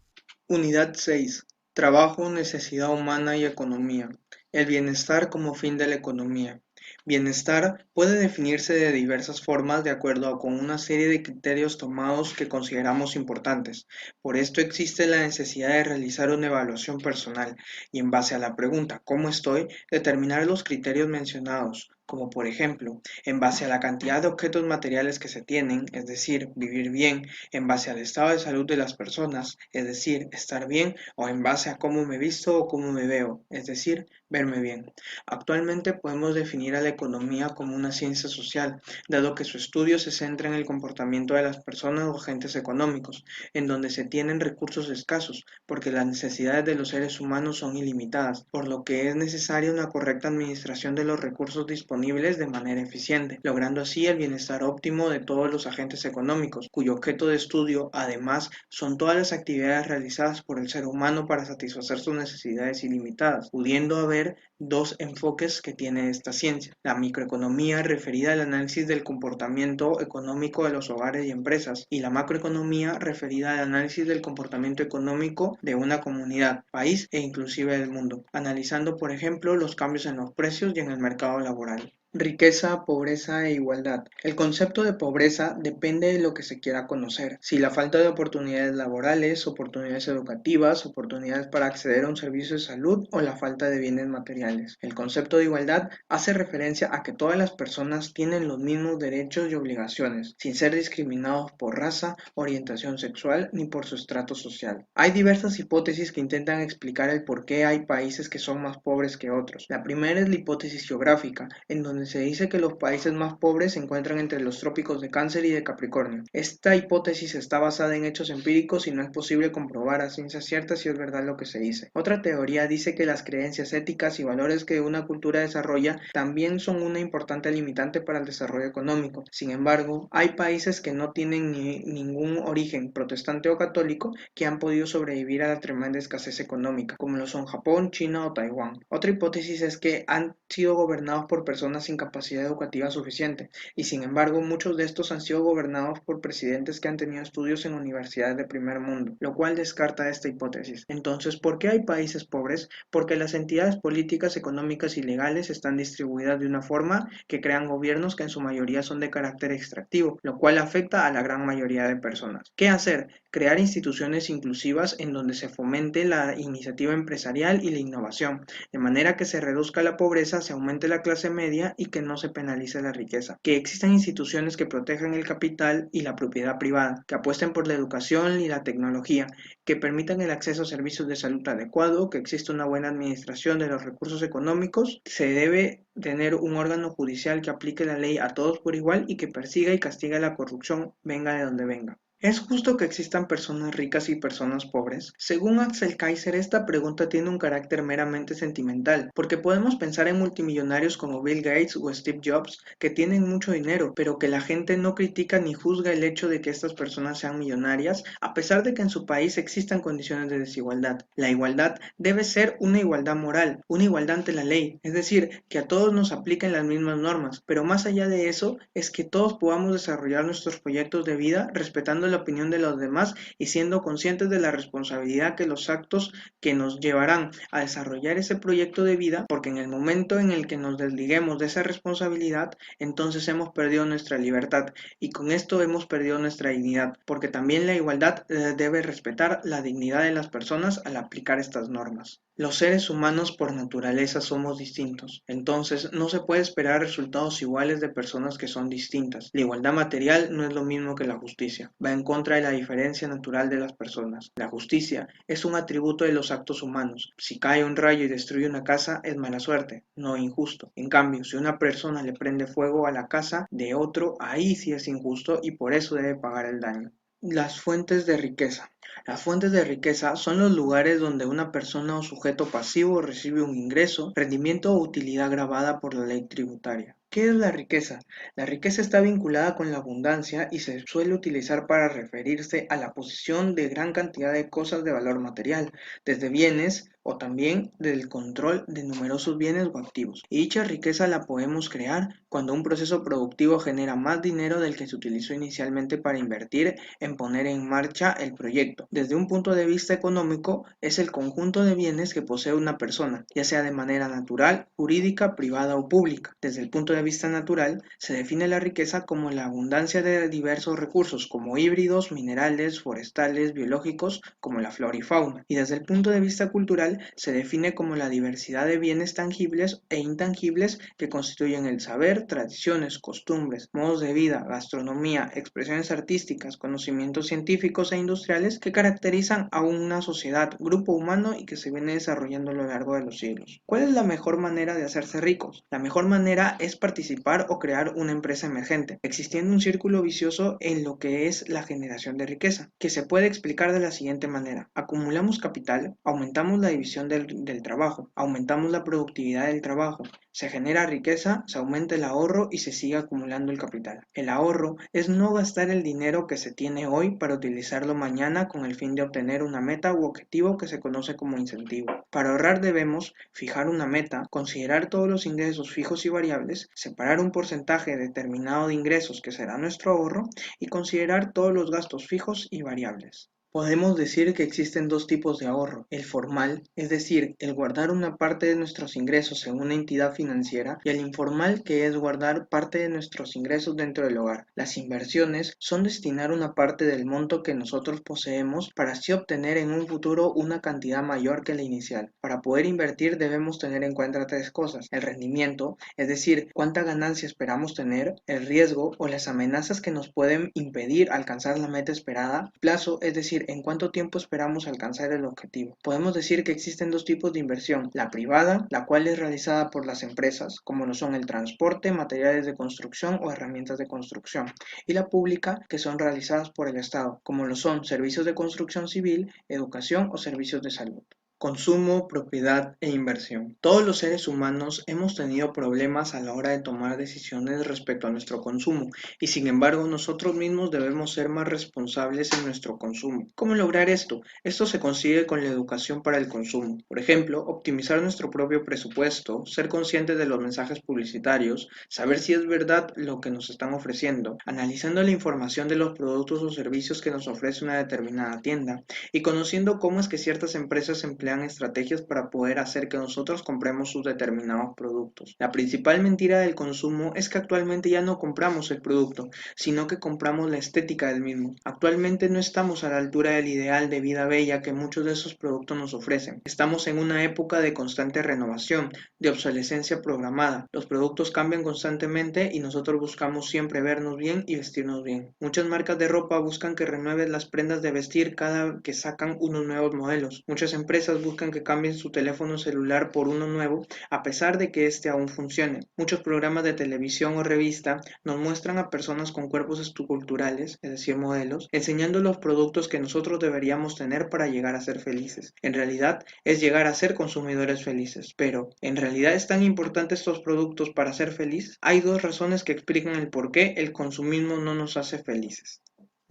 Unidad 6. Trabajo, necesidad humana y economía. El bienestar como fin de la economía. Bienestar puede definirse de diversas formas de acuerdo con una serie de criterios tomados que consideramos importantes. Por esto existe la necesidad de realizar una evaluación personal y en base a la pregunta ¿cómo estoy?, determinar los criterios mencionados, como por ejemplo, en base a la cantidad de objetos materiales que se tienen, es decir, vivir bien, en base al estado de salud de las personas, es decir, estar bien, o en base a cómo me visto o cómo me veo, es decir, verme bien. Actualmente podemos definir a la economía como una ciencia social, dado que su estudio se centra en el comportamiento de las personas o agentes económicos, en donde se tienen recursos escasos, porque las necesidades de los seres humanos son ilimitadas, por lo que es necesaria una correcta administración de los recursos disponibles de manera eficiente, logrando así el bienestar óptimo de todos los agentes económicos, cuyo objeto de estudio, además, son todas las actividades realizadas por el ser humano para satisfacer sus necesidades ilimitadas, pudiendo haber dos enfoques que tiene esta ciencia: la microeconomía, referida al análisis del comportamiento económico de los hogares y empresas, y la macroeconomía, referida al análisis del comportamiento económico de una comunidad, país e inclusive del mundo, analizando por ejemplo los cambios en los precios y en el mercado laboral. Riqueza, pobreza e igualdad. El concepto de pobreza depende de lo que se quiera conocer. Si la falta de oportunidades laborales, oportunidades educativas, oportunidades para acceder a un servicio de salud o la falta de bienes materiales. El concepto de igualdad hace referencia a que todas las personas tienen los mismos derechos y obligaciones, sin ser discriminados por raza, orientación sexual ni por su estrato social. Hay diversas hipótesis que intentan explicar el por qué hay países que son más pobres que otros. La primera es la hipótesis geográfica, en donde se dice que los países más pobres se encuentran entre los trópicos de Cáncer y de Capricornio. Esta hipótesis está basada en hechos empíricos y no es posible comprobar a ciencia cierta si es verdad lo que se dice. Otra teoría dice que las creencias éticas y valores que una cultura desarrolla también son una importante limitante para el desarrollo económico. Sin embargo, hay países que no tienen ningún origen protestante o católico que han podido sobrevivir a la tremenda escasez económica, como lo son Japón, China o Taiwán. Otra hipótesis es que han sido gobernados por personas sin capacidad educativa suficiente, y sin embargo muchos de estos han sido gobernados por presidentes que han tenido estudios en universidades de primer mundo, lo cual descarta esta hipótesis. Entonces, ¿por qué hay países pobres? Porque las entidades políticas, económicas y legales están distribuidas de una forma que crean gobiernos que en su mayoría son de carácter extractivo, lo cual afecta a la gran mayoría de personas. ¿Qué hacer? Crear instituciones inclusivas en donde se fomente la iniciativa empresarial y la innovación, de manera que se reduzca la pobreza, se aumente la clase media y que no se penalice la riqueza, que existan instituciones que protejan el capital y la propiedad privada, que apuesten por la educación y la tecnología, que permitan el acceso a servicios de salud adecuado, que exista una buena administración de los recursos económicos, se debe tener un órgano judicial que aplique la ley a todos por igual y que persiga y castigue la corrupción, venga de donde venga. ¿Es justo que existan personas ricas y personas pobres? Según Axel Kaiser, esta pregunta tiene un carácter meramente sentimental, porque podemos pensar en multimillonarios como Bill Gates o Steve Jobs, que tienen mucho dinero, pero que la gente no critica ni juzga el hecho de que estas personas sean millonarias, a pesar de que en su país existan condiciones de desigualdad. La igualdad debe ser una igualdad moral, una igualdad ante la ley, es decir, que a todos nos apliquen las mismas normas, pero más allá de eso, es que todos podamos desarrollar nuestros proyectos de vida respetando la opinión de los demás y siendo conscientes de la responsabilidad que los actos que nos llevarán a desarrollar ese proyecto de vida, porque en el momento en el que nos desliguemos de esa responsabilidad, entonces hemos perdido nuestra libertad y con esto hemos perdido nuestra dignidad, porque también la igualdad debe respetar la dignidad de las personas al aplicar estas normas. Los seres humanos por naturaleza somos distintos, entonces no se puede esperar resultados iguales de personas que son distintas. La igualdad material no es lo mismo que la justicia, va en contra de la diferencia natural de las personas. La justicia es un atributo de los actos humanos. Si cae un rayo y destruye una casa es mala suerte, no injusto. En cambio, si una persona le prende fuego a la casa de otro, ahí sí es injusto y por eso debe pagar el daño. Las fuentes de riqueza. Las fuentes de riqueza son los lugares donde una persona o sujeto pasivo recibe un ingreso, rendimiento o utilidad grabada por la ley tributaria. ¿Qué es la riqueza? La riqueza está vinculada con la abundancia y se suele utilizar para referirse a la posesión de gran cantidad de cosas de valor material, desde bienes o también del control de numerosos bienes o activos. Y dicha riqueza la podemos crear cuando un proceso productivo genera más dinero del que se utilizó inicialmente para invertir en poner en marcha el proyecto. Desde un punto de vista económico, es el conjunto de bienes que posee una persona, ya sea de manera natural, jurídica, privada o pública. Desde el punto de vista natural, se define la riqueza como la abundancia de diversos recursos, como híbridos, minerales, forestales, biológicos, como la flora y fauna. Y desde el punto de vista cultural, se define como la diversidad de bienes tangibles e intangibles que constituyen el saber, tradiciones, costumbres, modos de vida, gastronomía, expresiones artísticas, conocimientos científicos e industriales que caracterizan a una sociedad, grupo humano y que se viene desarrollando a lo largo de los siglos. ¿Cuál es la mejor manera de hacerse ricos? La mejor manera es participar o crear una empresa emergente, existiendo un círculo vicioso en lo que es la generación de riqueza, que se puede explicar de la siguiente manera. Acumulamos capital, aumentamos la división del trabajo, aumentamos la productividad del trabajo, se genera riqueza, se aumenta el ahorro y se sigue acumulando el capital. El ahorro es no gastar el dinero que se tiene hoy para utilizarlo mañana con el fin de obtener una meta u objetivo que se conoce como incentivo. Para ahorrar debemos fijar una meta, considerar todos los ingresos fijos y variables, separar un porcentaje determinado de ingresos que será nuestro ahorro y considerar todos los gastos fijos y variables. Podemos decir que existen dos tipos de ahorro, el formal, es decir, el guardar una parte de nuestros ingresos en una entidad financiera, y el informal, que es guardar parte de nuestros ingresos dentro del hogar. Las inversiones son destinar una parte del monto que nosotros poseemos para así obtener en un futuro una cantidad mayor que la inicial. Para poder invertir debemos tener en cuenta tres cosas: el rendimiento, es decir, cuánta ganancia esperamos tener; el riesgo o las amenazas que nos pueden impedir alcanzar la meta esperada; plazo, es decir, en cuánto tiempo esperamos alcanzar el objetivo. Podemos decir que existen dos tipos de inversión: la privada, la cual es realizada por las empresas, como lo son el transporte, materiales de construcción o herramientas de construcción, y la pública, que son realizadas por el Estado, como lo son servicios de construcción civil, educación o servicios de salud. Consumo, propiedad e inversión. Todos los seres humanos hemos tenido problemas a la hora de tomar decisiones respecto a nuestro consumo y sin embargo nosotros mismos debemos ser más responsables en nuestro consumo. ¿Cómo lograr esto? Esto se consigue con la educación para el consumo. Por ejemplo, optimizar nuestro propio presupuesto, ser conscientes de los mensajes publicitarios, saber si es verdad lo que nos están ofreciendo, analizando la información de los productos o servicios que nos ofrece una determinada tienda y conociendo cómo es que ciertas empresas emplean emplean estrategias para poder hacer que nosotros compremos sus determinados productos. La principal mentira del consumo es que actualmente ya no compramos el producto, sino que compramos la estética del mismo. Actualmente no estamos a la altura del ideal de vida bella que muchos de esos productos nos ofrecen. Estamos en una época de constante renovación, de obsolescencia programada. Los productos cambian constantemente y nosotros buscamos siempre vernos bien y vestirnos bien. Muchas marcas de ropa buscan que renueves las prendas de vestir cada que sacan unos nuevos modelos. Muchas empresas buscan que cambien su teléfono celular por uno nuevo, a pesar de que este aún funcione. Muchos programas de televisión o revista nos muestran a personas con cuerpos esculturales, es decir, modelos, enseñando los productos que nosotros deberíamos tener para llegar a ser felices. En realidad, es llegar a ser consumidores felices. Pero, ¿en realidad es tan importante estos productos para ser feliz? Hay dos razones que explican el por qué el consumismo no nos hace felices.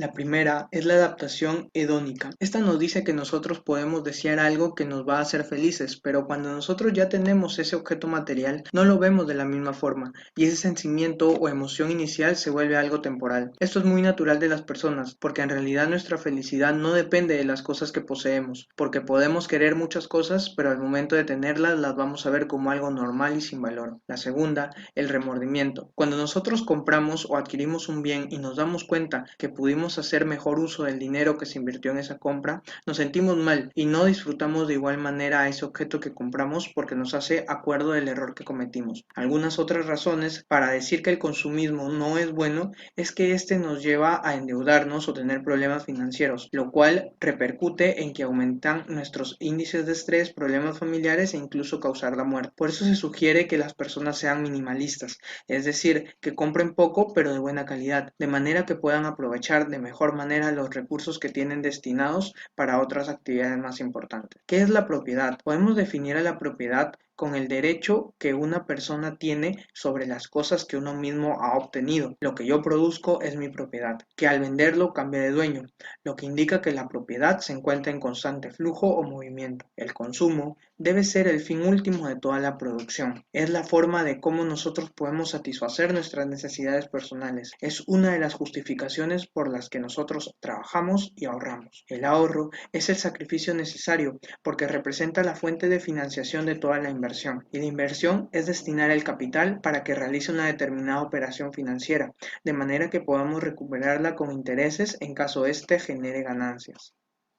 La primera es la adaptación hedónica. Esta nos dice que nosotros podemos desear algo que nos va a hacer felices, pero cuando nosotros ya tenemos ese objeto material, no lo vemos de la misma forma, y ese sentimiento o emoción inicial se vuelve algo temporal. Esto es muy natural de las personas, porque en realidad nuestra felicidad no depende de las cosas que poseemos, porque podemos querer muchas cosas, pero al momento de tenerlas las vamos a ver como algo normal y sin valor. La segunda, el remordimiento. Cuando nosotros compramos o adquirimos un bien y nos damos cuenta que pudimos hacer mejor uso del dinero que se invirtió en esa compra, nos sentimos mal y no disfrutamos de igual manera a ese objeto que compramos porque nos hace acuerdo del error que cometimos. Algunas otras razones para decir que el consumismo no es bueno es que este nos lleva a endeudarnos o tener problemas financieros, lo cual repercute en que aumentan nuestros índices de estrés, problemas familiares e incluso causar la muerte. Por eso se sugiere que las personas sean minimalistas, es decir, que compren poco pero de buena calidad, de manera que puedan aprovechar de mejor manera los recursos que tienen destinados para otras actividades más importantes. ¿Qué es la propiedad? Podemos definir a la propiedad con el derecho que una persona tiene sobre las cosas que uno mismo ha obtenido. Lo que yo produzco es mi propiedad, que al venderlo cambia de dueño, lo que indica que la propiedad se encuentra en constante flujo o movimiento. El consumo debe ser el fin último de toda la producción. Es la forma de cómo nosotros podemos satisfacer nuestras necesidades personales. Es una de las justificaciones por las que nosotros trabajamos y ahorramos. El ahorro es el sacrificio necesario porque representa la fuente de financiación de toda la inversión. Y la inversión es destinar el capital para que realice una determinada operación financiera, de manera que podamos recuperarla con intereses en caso éste genere ganancias.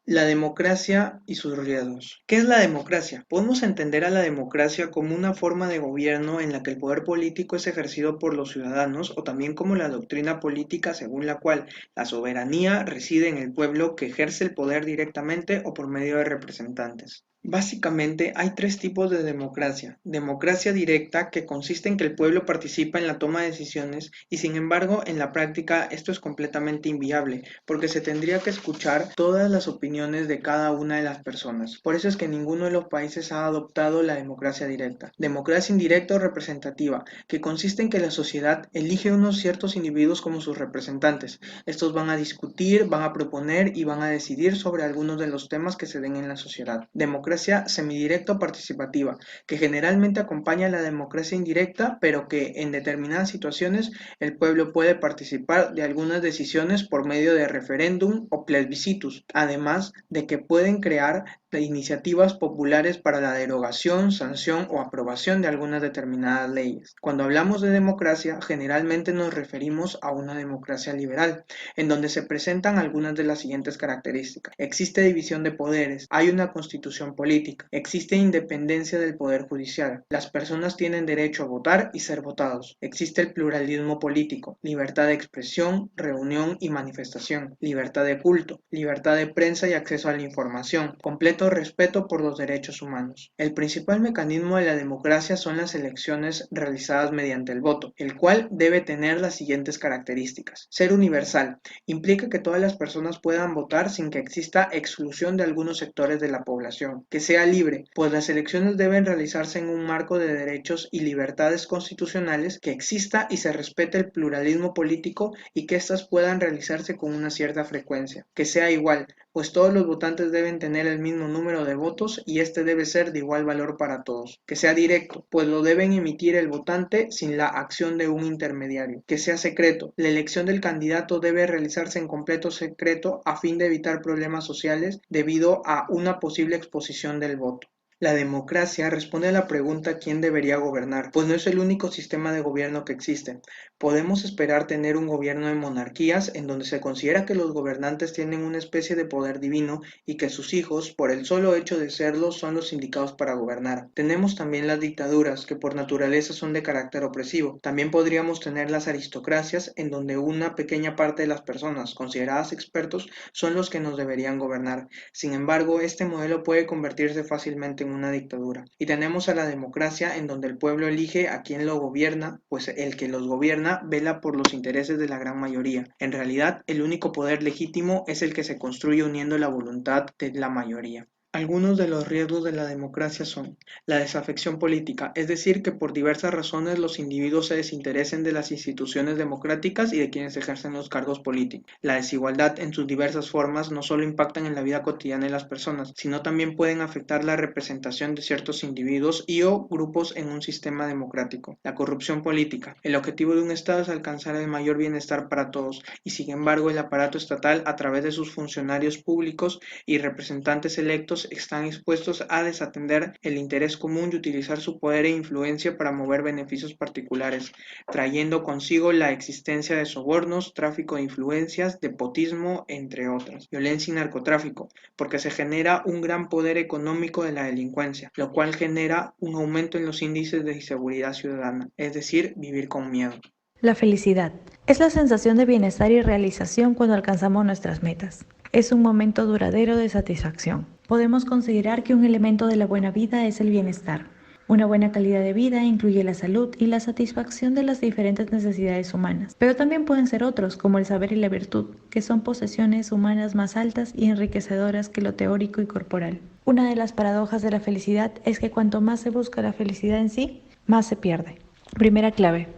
La democracia y sus riesgos. ¿Qué es la democracia? Podemos entender a la democracia como una forma de gobierno en la que el poder político es ejercido por los ciudadanos o también como la doctrina política según la cual la soberanía reside en el pueblo que ejerce el poder directamente o por medio de representantes. Básicamente hay tres tipos de democracia. Democracia directa, que consiste en que el pueblo participa en la toma de decisiones y sin embargo en la práctica esto es completamente inviable porque se tendría que escuchar todas las opiniones de cada una de las personas. Por eso es que ninguno de los países ha adoptado la democracia directa. Democracia indirecta o representativa, que consiste en que la sociedad elige unos ciertos individuos como sus representantes. Estos van a discutir, van a proponer y van a decidir sobre algunos de los temas que se den en la sociedad. Democracia semidirecta o participativa, que generalmente acompaña a la democracia indirecta, pero que en determinadas situaciones el pueblo puede participar de algunas decisiones por medio de referéndum o plebiscitus, además de que pueden crear iniciativas populares para la derogación, sanción o aprobación de algunas determinadas leyes. Cuando hablamos de democracia, generalmente nos referimos a una democracia liberal, en donde se presentan algunas de las siguientes características. Existe división de poderes, hay una constitución política, existe independencia del poder judicial, las personas tienen derecho a votar y ser votados, existe el pluralismo político, libertad de expresión, reunión y manifestación, libertad de culto, libertad de prensa y acceso a la información, completo respeto por los derechos humanos. El principal mecanismo de la democracia son las elecciones realizadas mediante el voto, el cual debe tener las siguientes características. Ser universal, implica que todas las personas puedan votar sin que exista exclusión de algunos sectores de la población. Que sea libre, pues las elecciones deben realizarse en un marco de derechos y libertades constitucionales, que exista y se respete el pluralismo político y que éstas puedan realizarse con una cierta frecuencia. Que sea igual, pues todos los votantes deben tener el mismo número de votos y este debe ser de igual valor para todos. Que sea directo, pues lo deben emitir el votante sin la acción de un intermediario. Que sea secreto, la elección del candidato debe realizarse en completo secreto a fin de evitar problemas sociales debido a una posible exposición del voto. La democracia responde a la pregunta ¿quién debería gobernar? Pues no es el único sistema de gobierno que existe. Podemos esperar tener un gobierno de monarquías en donde se considera que los gobernantes tienen una especie de poder divino y que sus hijos, por el solo hecho de serlo, son los indicados para gobernar. Tenemos también las dictaduras, que por naturaleza son de carácter opresivo. También podríamos tener las aristocracias, en donde una pequeña parte de las personas consideradas expertos son los que nos deberían gobernar. Sin embargo, este modelo puede convertirse fácilmente en una dictadura. Y tenemos a la democracia en donde el pueblo elige a quien lo gobierna, pues el que los gobierna vela por los intereses de la gran mayoría. En realidad, el único poder legítimo es el que se construye uniendo la voluntad de la mayoría. Algunos de los riesgos de la democracia son la desafección política, es decir, que por diversas razones los individuos se desinteresen de las instituciones democráticas y de quienes ejercen los cargos políticos. La desigualdad en sus diversas formas no solo impactan en la vida cotidiana de las personas, sino también pueden afectar la representación de ciertos individuos y o grupos en un sistema democrático. La corrupción política. El objetivo de un Estado es alcanzar el mayor bienestar para todos, y sin embargo el aparato estatal, a través de sus funcionarios públicos y representantes electos, están expuestos a desatender el interés común y utilizar su poder e influencia para mover beneficios particulares, trayendo consigo la existencia de sobornos, tráfico de influencias, nepotismo, entre otras. Violencia y narcotráfico, porque se genera un gran poder económico de la delincuencia, lo cual genera un aumento en los índices de inseguridad ciudadana, es decir, vivir con miedo. La felicidad es la sensación de bienestar y realización cuando alcanzamos nuestras metas. Es un momento duradero de satisfacción. Podemos considerar que un elemento de la buena vida es el bienestar. Una buena calidad de vida incluye la salud y la satisfacción de las diferentes necesidades humanas, pero también pueden ser otros, como el saber y la virtud, que son posesiones humanas más altas y enriquecedoras que lo teórico y corporal. Una de las paradojas de la felicidad es que cuanto más se busca la felicidad en sí, más se pierde. Primera clave.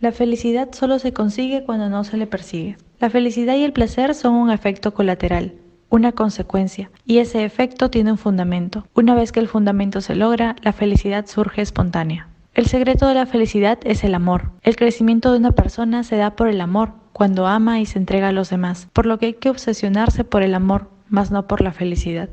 La felicidad solo se consigue cuando no se le persigue. La felicidad y el placer son un efecto colateral, una consecuencia, y ese efecto tiene un fundamento. Una vez que el fundamento se logra, la felicidad surge espontánea. El secreto de la felicidad es el amor. El crecimiento de una persona se da por el amor, cuando ama y se entrega a los demás, por lo que hay que obsesionarse por el amor, mas no por la felicidad.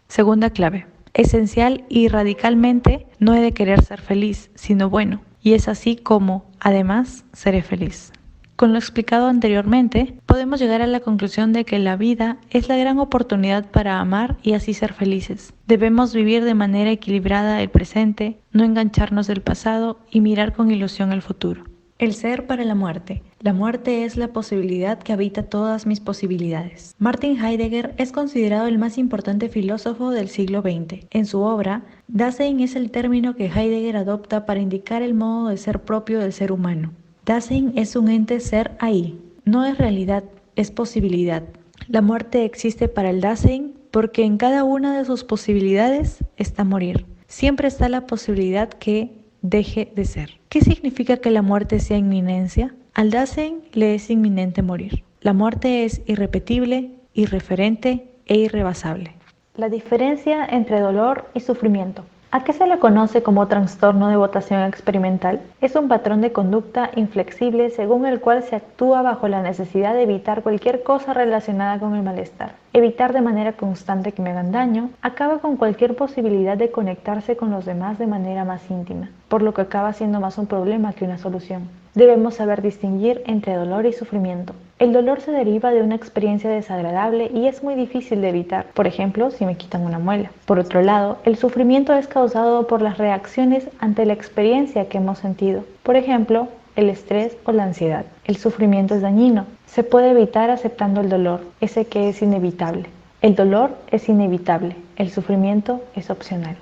Segunda clave. Esencial y radicalmente no he de querer ser feliz, sino bueno, y es así como, además, seré feliz. Con lo explicado anteriormente, podemos llegar a la conclusión de que la vida es la gran oportunidad para amar y así ser felices. Debemos vivir de manera equilibrada el presente, no engancharnos del pasado y mirar con ilusión el futuro. El ser para la muerte. La muerte es la posibilidad que habita todas mis posibilidades. Martin Heidegger es considerado el más importante filósofo del siglo XX. En su obra, Dasein es el término que Heidegger adopta para indicar el modo de ser propio del ser humano. Dasein es un ente ser ahí, no es realidad, es posibilidad. La muerte existe para el Dasein porque en cada una de sus posibilidades está morir. Siempre está la posibilidad que deje de ser. ¿Qué significa que la muerte sea inminencia? Al Dasein le es inminente morir. La muerte es irrepetible, irreferente e irrebasable. La diferencia entre dolor y sufrimiento. ¿A qué se le conoce como trastorno de votación experimental? Es un patrón de conducta inflexible según el cual se actúa bajo la necesidad de evitar cualquier cosa relacionada con el malestar. Evitar de manera constante que me hagan daño acaba con cualquier posibilidad de conectarse con los demás de manera más íntima, por lo que acaba siendo más un problema que una solución. Debemos saber distinguir entre dolor y sufrimiento. El dolor se deriva de una experiencia desagradable y es muy difícil de evitar, por ejemplo, si me quitan una muela. Por otro lado, el sufrimiento es causado por las reacciones ante la experiencia que hemos sentido, por ejemplo, el estrés o la ansiedad. El sufrimiento es dañino. Se puede evitar aceptando el dolor, ese que es inevitable. El dolor es inevitable, el sufrimiento es opcional.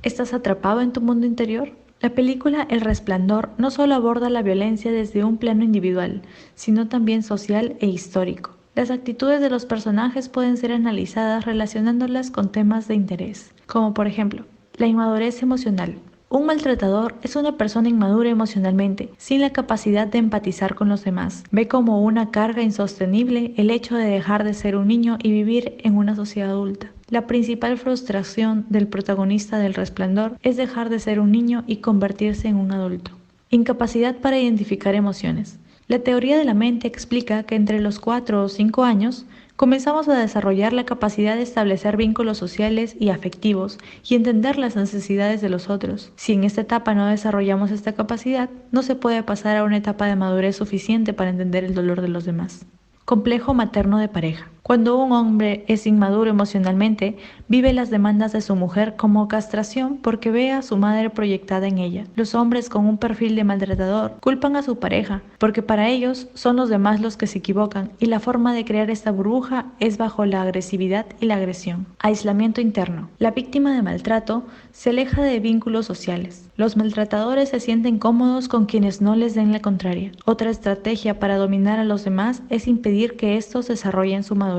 ¿Estás atrapado en tu mundo interior? La película El Resplandor no solo aborda la violencia desde un plano individual, sino también social e histórico. Las actitudes de los personajes pueden ser analizadas relacionándolas con temas de interés, como por ejemplo, la inmadurez emocional. Un maltratador es una persona inmadura emocionalmente, sin la capacidad de empatizar con los demás. Ve como una carga insostenible el hecho de dejar de ser un niño y vivir en una sociedad adulta. La principal frustración del protagonista del Resplandor es dejar de ser un niño y convertirse en un adulto. Incapacidad para identificar emociones. La teoría de la mente explica que entre los 4 o 5 años comenzamos a desarrollar la capacidad de establecer vínculos sociales y afectivos y entender las necesidades de los otros. Si en esta etapa no desarrollamos esta capacidad, no se puede pasar a una etapa de madurez suficiente para entender el dolor de los demás. Complejo materno de pareja. Cuando un hombre es inmaduro emocionalmente, vive las demandas de su mujer como castración porque ve a su madre proyectada en ella. Los hombres con un perfil de maltratador culpan a su pareja porque para ellos son los demás los que se equivocan y la forma de crear esta burbuja es bajo la agresividad y la agresión. Aislamiento interno. La víctima de maltrato se aleja de vínculos sociales. Los maltratadores se sienten cómodos con quienes no les den la contraria. Otra estrategia para dominar a los demás es impedir que estos desarrollen su madurez.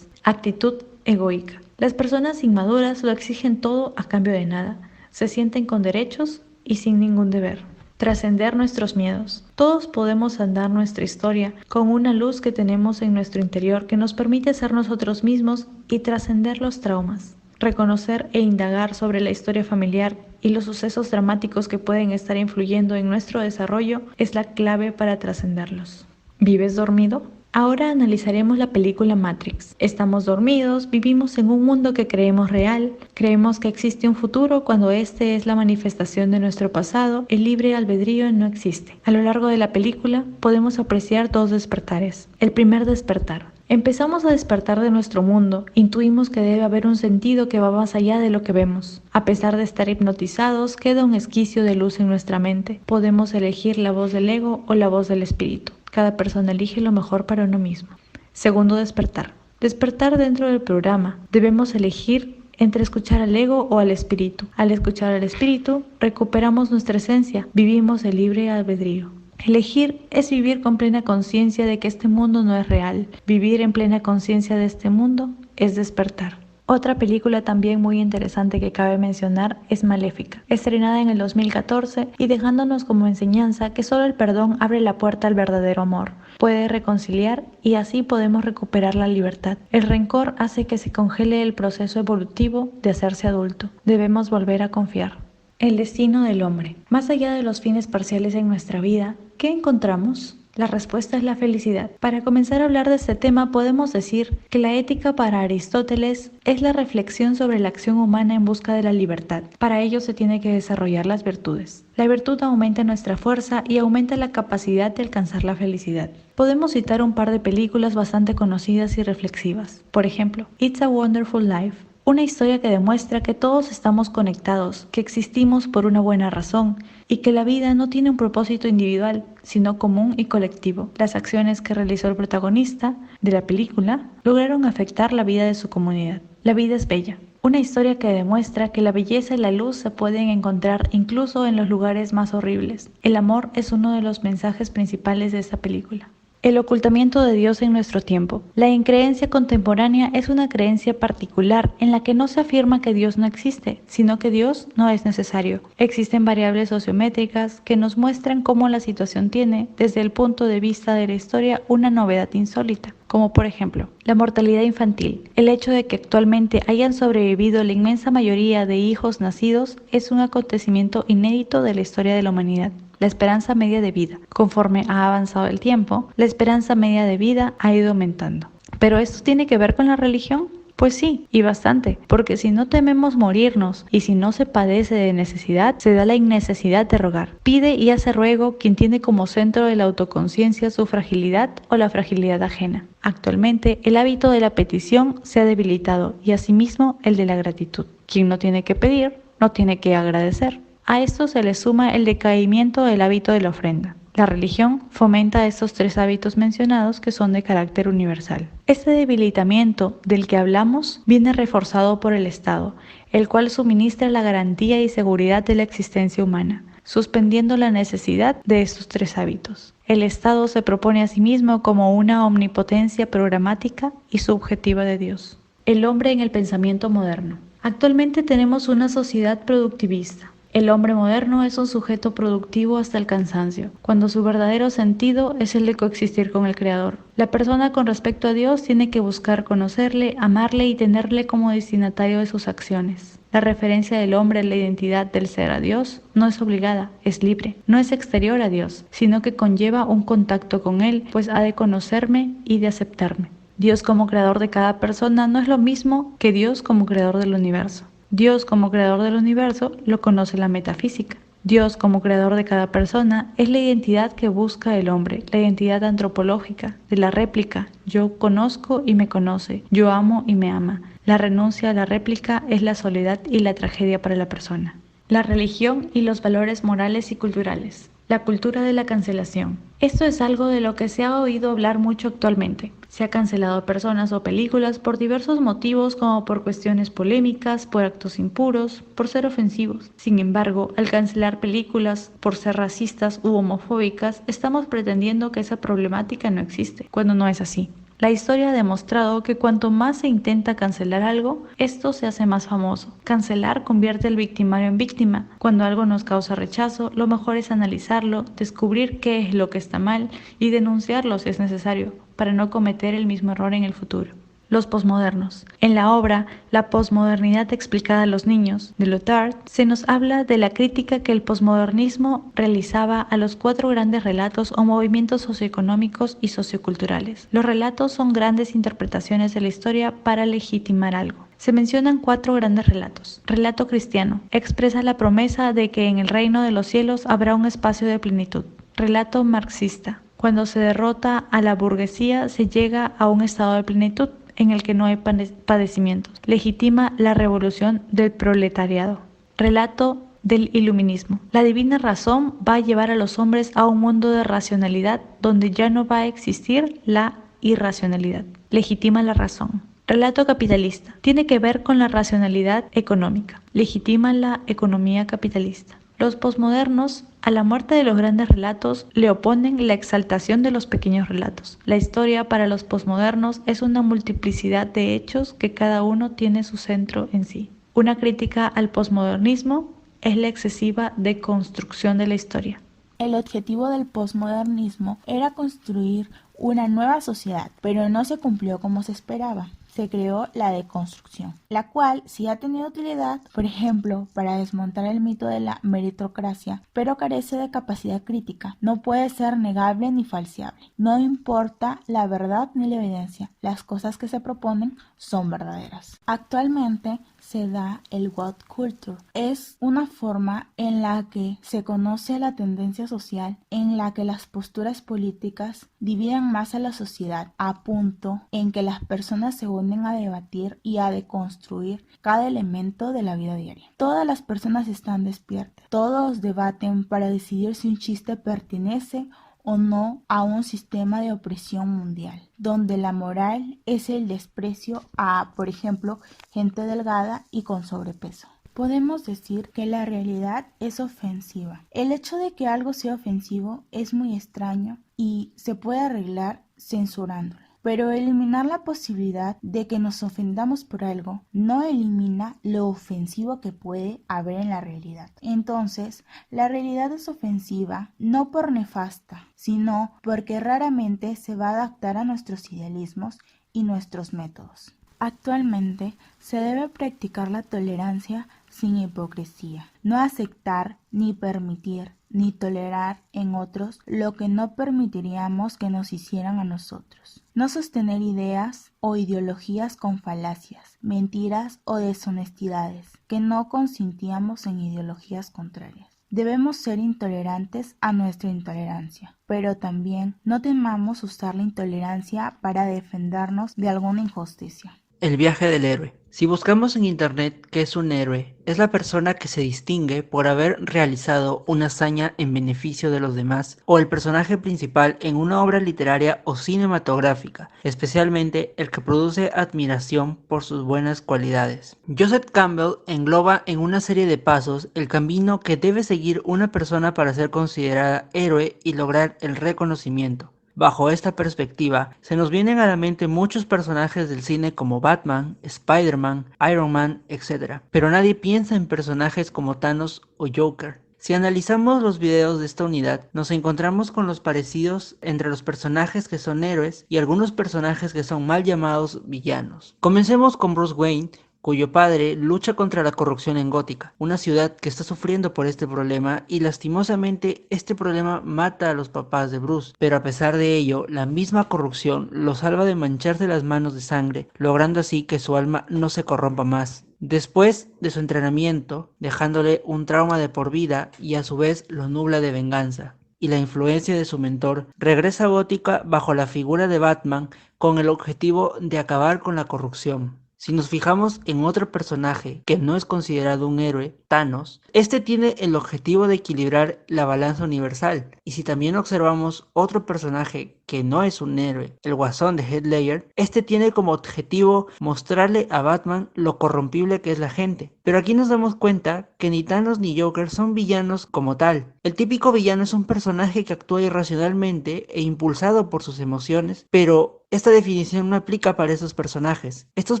Actitud egoica. Las personas inmaduras lo exigen todo a cambio de nada. Se sienten con derechos y sin ningún deber. Trascender nuestros miedos. Todos podemos andar nuestra historia con una luz que tenemos en nuestro interior que nos permite ser nosotros mismos y trascender los traumas. Reconocer e indagar sobre la historia familiar y los sucesos dramáticos que pueden estar influyendo en nuestro desarrollo es la clave para trascenderlos. ¿Vives dormido? Ahora analizaremos la película Matrix. Estamos dormidos, vivimos en un mundo que creemos real, creemos que existe un futuro cuando este es la manifestación de nuestro pasado, el libre albedrío no existe. A lo largo de la película podemos apreciar 2 despertares. El primer despertar. Empezamos a despertar de nuestro mundo, intuimos que debe haber un sentido que va más allá de lo que vemos. A pesar de estar hipnotizados, queda un esquicio de luz en nuestra mente. Podemos elegir la voz del ego o la voz del espíritu. Cada persona elige lo mejor para uno mismo. Segundo despertar. Despertar dentro del programa. Debemos elegir entre escuchar al ego o al espíritu. Al escuchar al espíritu, recuperamos nuestra esencia, vivimos el libre albedrío. Elegir es vivir con plena conciencia de que este mundo no es real. Vivir en plena conciencia de este mundo es despertar. Otra película también muy interesante que cabe mencionar es Maléfica, estrenada en el 2014 y dejándonos como enseñanza que solo el perdón abre la puerta al verdadero amor, puede reconciliar y así podemos recuperar la libertad. El rencor hace que se congele el proceso evolutivo de hacerse adulto. Debemos volver a confiar. El destino del hombre. Más allá de los fines parciales en nuestra vida, ¿qué encontramos? La respuesta es la felicidad. Para comenzar a hablar de este tema podemos decir que la ética para Aristóteles es la reflexión sobre la acción humana en busca de la libertad. Para ello se tiene que desarrollar las virtudes. La virtud aumenta nuestra fuerza y aumenta la capacidad de alcanzar la felicidad. Podemos citar un par de películas bastante conocidas y reflexivas. Por ejemplo, It's a Wonderful Life. Una historia que demuestra que todos estamos conectados, que existimos por una buena razón y que la vida no tiene un propósito individual, sino común y colectivo. Las acciones que realizó el protagonista de la película lograron afectar la vida de su comunidad. La vida es bella. Una historia que demuestra que la belleza y la luz se pueden encontrar incluso en los lugares más horribles. El amor es uno de los mensajes principales de esta película. El ocultamiento de Dios en nuestro tiempo. La increencia contemporánea es una creencia particular en la que no se afirma que Dios no existe, sino que Dios no es necesario. Existen variables sociométricas que nos muestran cómo la situación tiene, desde el punto de vista de la historia, una novedad insólita. Como por ejemplo, la mortalidad infantil. El hecho de que actualmente hayan sobrevivido la inmensa mayoría de hijos nacidos es un acontecimiento inédito de la historia de la humanidad. La esperanza media de vida. Conforme ha avanzado el tiempo, la esperanza media de vida ha ido aumentando. ¿Pero esto tiene que ver con la religión? Pues sí, y bastante, porque si no tememos morirnos y si no se padece de necesidad, se da la innecesidad de rogar. Pide y hace ruego quien tiene como centro de la autoconciencia su fragilidad o la fragilidad ajena. Actualmente, el hábito de la petición se ha debilitado y asimismo el de la gratitud. Quien no tiene que pedir, no tiene que agradecer. A esto se le suma el decaimiento del hábito de la ofrenda. La religión fomenta estos 3 hábitos mencionados que son de carácter universal. Este debilitamiento del que hablamos viene reforzado por el Estado, el cual suministra la garantía y seguridad de la existencia humana, suspendiendo la necesidad de estos 3 hábitos. El Estado se propone a sí mismo como una omnipotencia programática y subjetiva de Dios. El hombre en el pensamiento moderno. Actualmente tenemos una sociedad productivista. El hombre moderno es un sujeto productivo hasta el cansancio, cuando su verdadero sentido es el de coexistir con el Creador. La persona con respecto a Dios tiene que buscar conocerle, amarle y tenerle como destinatario de sus acciones. La referencia del hombre a la identidad del ser a Dios no es obligada, es libre, no es exterior a Dios, sino que conlleva un contacto con Él, pues ha de conocerme y de aceptarme. Dios como creador de cada persona no es lo mismo que Dios como creador del universo. Dios como creador del universo lo conoce la metafísica. Dios como creador de cada persona es la identidad que busca el hombre, la identidad antropológica, de la réplica. Yo conozco y me conoce, yo amo y me ama. La renuncia a la réplica es la soledad y la tragedia para la persona. La religión y los valores morales y culturales. La cultura de la cancelación. Esto es algo de lo que se ha oído hablar mucho actualmente. Se ha cancelado personas o películas por diversos motivos, como por cuestiones polémicas, por actos impuros, por ser ofensivos. Sin embargo, al cancelar películas por ser racistas u homofóbicas, estamos pretendiendo que esa problemática no existe, cuando no es así. La historia ha demostrado que cuanto más se intenta cancelar algo, esto se hace más famoso. Cancelar convierte al victimario en víctima. Cuando algo nos causa rechazo, lo mejor es analizarlo, descubrir qué es lo que está mal y denunciarlo si es necesario, para no cometer el mismo error en el futuro. Los posmodernos. En la obra La posmodernidad explicada a los niños, de Lyotard, se nos habla de la crítica que el posmodernismo realizaba a los 4 grandes relatos o movimientos socioeconómicos y socioculturales. Los relatos son grandes interpretaciones de la historia para legitimar algo. Se mencionan 4 grandes relatos. Relato cristiano. Expresa la promesa de que en el reino de los cielos habrá un espacio de plenitud. Relato marxista. Cuando se derrota a la burguesía, se llega a un estado de plenitud en el que no hay padecimientos. Legitima la revolución del proletariado. Relato del iluminismo. La divina razón va a llevar a los hombres a un mundo de racionalidad donde ya no va a existir la irracionalidad. Legitima la razón. Relato capitalista. Tiene que ver con la racionalidad económica. Legitima la economía capitalista. Los posmodernos, a la muerte de los grandes relatos, le oponen la exaltación de los pequeños relatos. La historia para los posmodernos es una multiplicidad de hechos que cada uno tiene su centro en sí. Una crítica al posmodernismo es la excesiva deconstrucción de la historia. El objetivo del posmodernismo era construir una nueva sociedad, pero no se cumplió como se esperaba. Se creó la deconstrucción, la cual sí ha tenido utilidad, por ejemplo, para desmontar el mito de la meritocracia, pero carece de capacidad crítica. No puede ser negable ni falseable. No importa la verdad ni la evidencia. Las cosas que se proponen son verdaderas. Actualmente se da el woke culture. Es una forma en la que se conoce la tendencia social en la que las posturas políticas dividen más a la sociedad, a punto en que las personas se unen a debatir y a deconstruir cada elemento de la vida diaria. Todas las personas están despiertas. Todos debaten para decidir si un chiste pertenece o no a un sistema de opresión mundial, donde la moral es el desprecio a, por ejemplo, gente delgada y con sobrepeso. Podemos decir que la realidad es ofensiva. El hecho de que algo sea ofensivo es muy extraño y se puede arreglar censurándolo. Pero eliminar la posibilidad de que nos ofendamos por algo no elimina lo ofensivo que puede haber en la realidad. Entonces, la realidad es ofensiva no por nefasta, sino porque raramente se va a adaptar a nuestros idealismos y nuestros métodos. Actualmente se debe practicar la tolerancia sin hipocresía, no aceptar ni permitir ni tolerar en otros lo que no permitiríamos que nos hicieran a nosotros. No sostener ideas o ideologías con falacias, mentiras o deshonestidades, que no consintiamos en ideologías contrarias. Debemos ser intolerantes a nuestra intolerancia, pero también no temamos usar la intolerancia para defendernos de alguna injusticia. El viaje del héroe. Si buscamos en internet qué es un héroe, es la persona que se distingue por haber realizado una hazaña en beneficio de los demás, o el personaje principal en una obra literaria o cinematográfica, especialmente el que produce admiración por sus buenas cualidades. Joseph Campbell engloba en una serie de pasos el camino que debe seguir una persona para ser considerada héroe y lograr el reconocimiento. Bajo esta perspectiva, se nos vienen a la mente muchos personajes del cine como Batman, Spider-Man, Iron Man, etc. Pero nadie piensa en personajes como Thanos o Joker. Si analizamos los videos de esta unidad, nos encontramos con los parecidos entre los personajes que son héroes y algunos personajes que son mal llamados villanos. Comencemos con Bruce Wayne, cuyo padre lucha contra la corrupción en Gótica, una ciudad que está sufriendo por este problema y lastimosamente este problema mata a los papás de Bruce, pero a pesar de ello, la misma corrupción lo salva de mancharse las manos de sangre, logrando así que su alma no se corrompa más. Después de su entrenamiento, dejándole un trauma de por vida y a su vez lo nubla de venganza, y la influencia de su mentor, regresa a Gótica bajo la figura de Batman con el objetivo de acabar con la corrupción. Si nos fijamos en otro personaje que no es considerado un héroe, Thanos, este tiene el objetivo de equilibrar la balanza universal. Y si también observamos otro personaje que no es un héroe, el Guasón de Heath Ledger, este tiene como objetivo mostrarle a Batman lo corrompible que es la gente. Pero aquí nos damos cuenta que ni Thanos ni Joker son villanos como tal. El típico villano es un personaje que actúa irracionalmente e impulsado por sus emociones, pero esta definición no aplica para esos personajes. Estos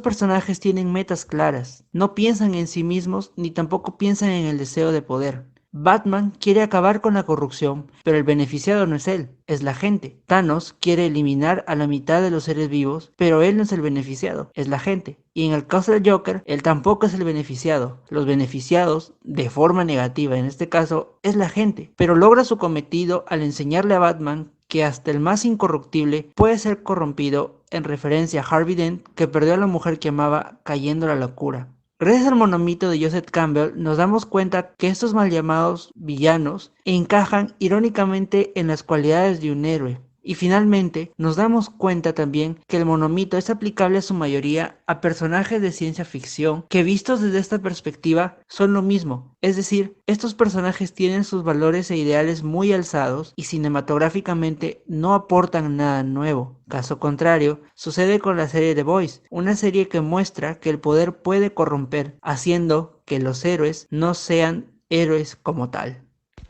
personajes tienen metas claras, no piensan en sí mismos ni tampoco piensan en el deseo de poder. Batman quiere acabar con la corrupción, pero el beneficiado no es él, es la gente. Thanos quiere eliminar a la mitad de los seres vivos, pero él no es el beneficiado, es la gente. Y en el caso del Joker, él tampoco es el beneficiado. Los beneficiados, de forma negativa en este caso, es la gente, pero logra su cometido al enseñarle a Batman que hasta el más incorruptible puede ser corrompido, en referencia a Harvey Dent, que perdió a la mujer que amaba cayendo a la locura. Gracias al monomito de Joseph Campbell nos damos cuenta que estos mal llamados villanos encajan irónicamente en las cualidades de un héroe. Y finalmente nos damos cuenta también que el monomito es aplicable a su mayoría a personajes de ciencia ficción que vistos desde esta perspectiva son lo mismo. Es decir, estos personajes tienen sus valores e ideales muy alzados y cinematográficamente no aportan nada nuevo. Caso contrario, sucede con la serie The Boys, una serie que muestra que el poder puede corromper, haciendo que los héroes no sean héroes como tal.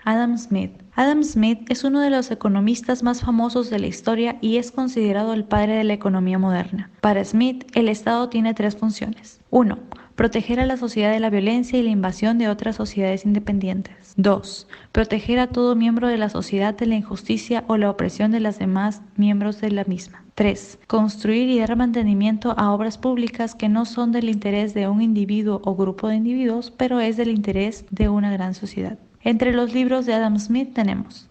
Adam Smith. Adam Smith es uno de los economistas más famosos de la historia y es considerado el padre de la economía moderna. Para Smith, el Estado tiene tres funciones. 1. Proteger a la sociedad de la violencia y la invasión de otras sociedades independientes. 2. Proteger a todo miembro de la sociedad de la injusticia o la opresión de los demás miembros de la misma. 3. Construir y dar mantenimiento a obras públicas que no son del interés de un individuo o grupo de individuos, pero es del interés de una gran sociedad. Entre los libros de Adam Smith tenemos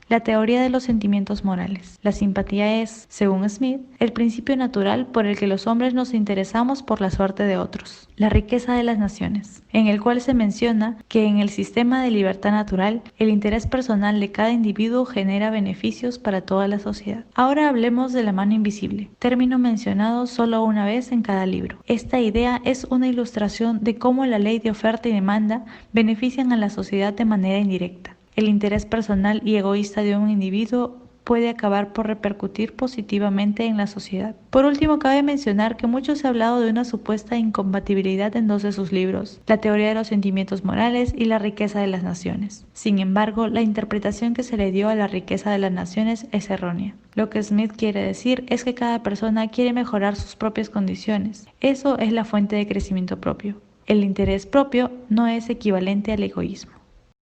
La teoría de los sentimientos morales. La simpatía es, según Smith, el principio natural por el que los hombres nos interesamos por la suerte de otros. La riqueza de las naciones, en el cual se menciona que en el sistema de libertad natural, el interés personal de cada individuo genera beneficios para toda la sociedad. Ahora hablemos de la mano invisible, término mencionado solo una vez en cada libro. Esta idea es una ilustración de cómo la ley de oferta y demanda benefician a la sociedad de manera indirecta. El interés personal y egoísta de un individuo puede acabar por repercutir positivamente en la sociedad. Por último, cabe mencionar que mucho se ha hablado de una supuesta incompatibilidad en dos de sus libros, La teoría de los sentimientos morales y La riqueza de las naciones. Sin embargo, la interpretación que se le dio a la riqueza de las naciones es errónea. Lo que Smith quiere decir es que cada persona quiere mejorar sus propias condiciones. Eso es la fuente de crecimiento propio. El interés propio no es equivalente al egoísmo.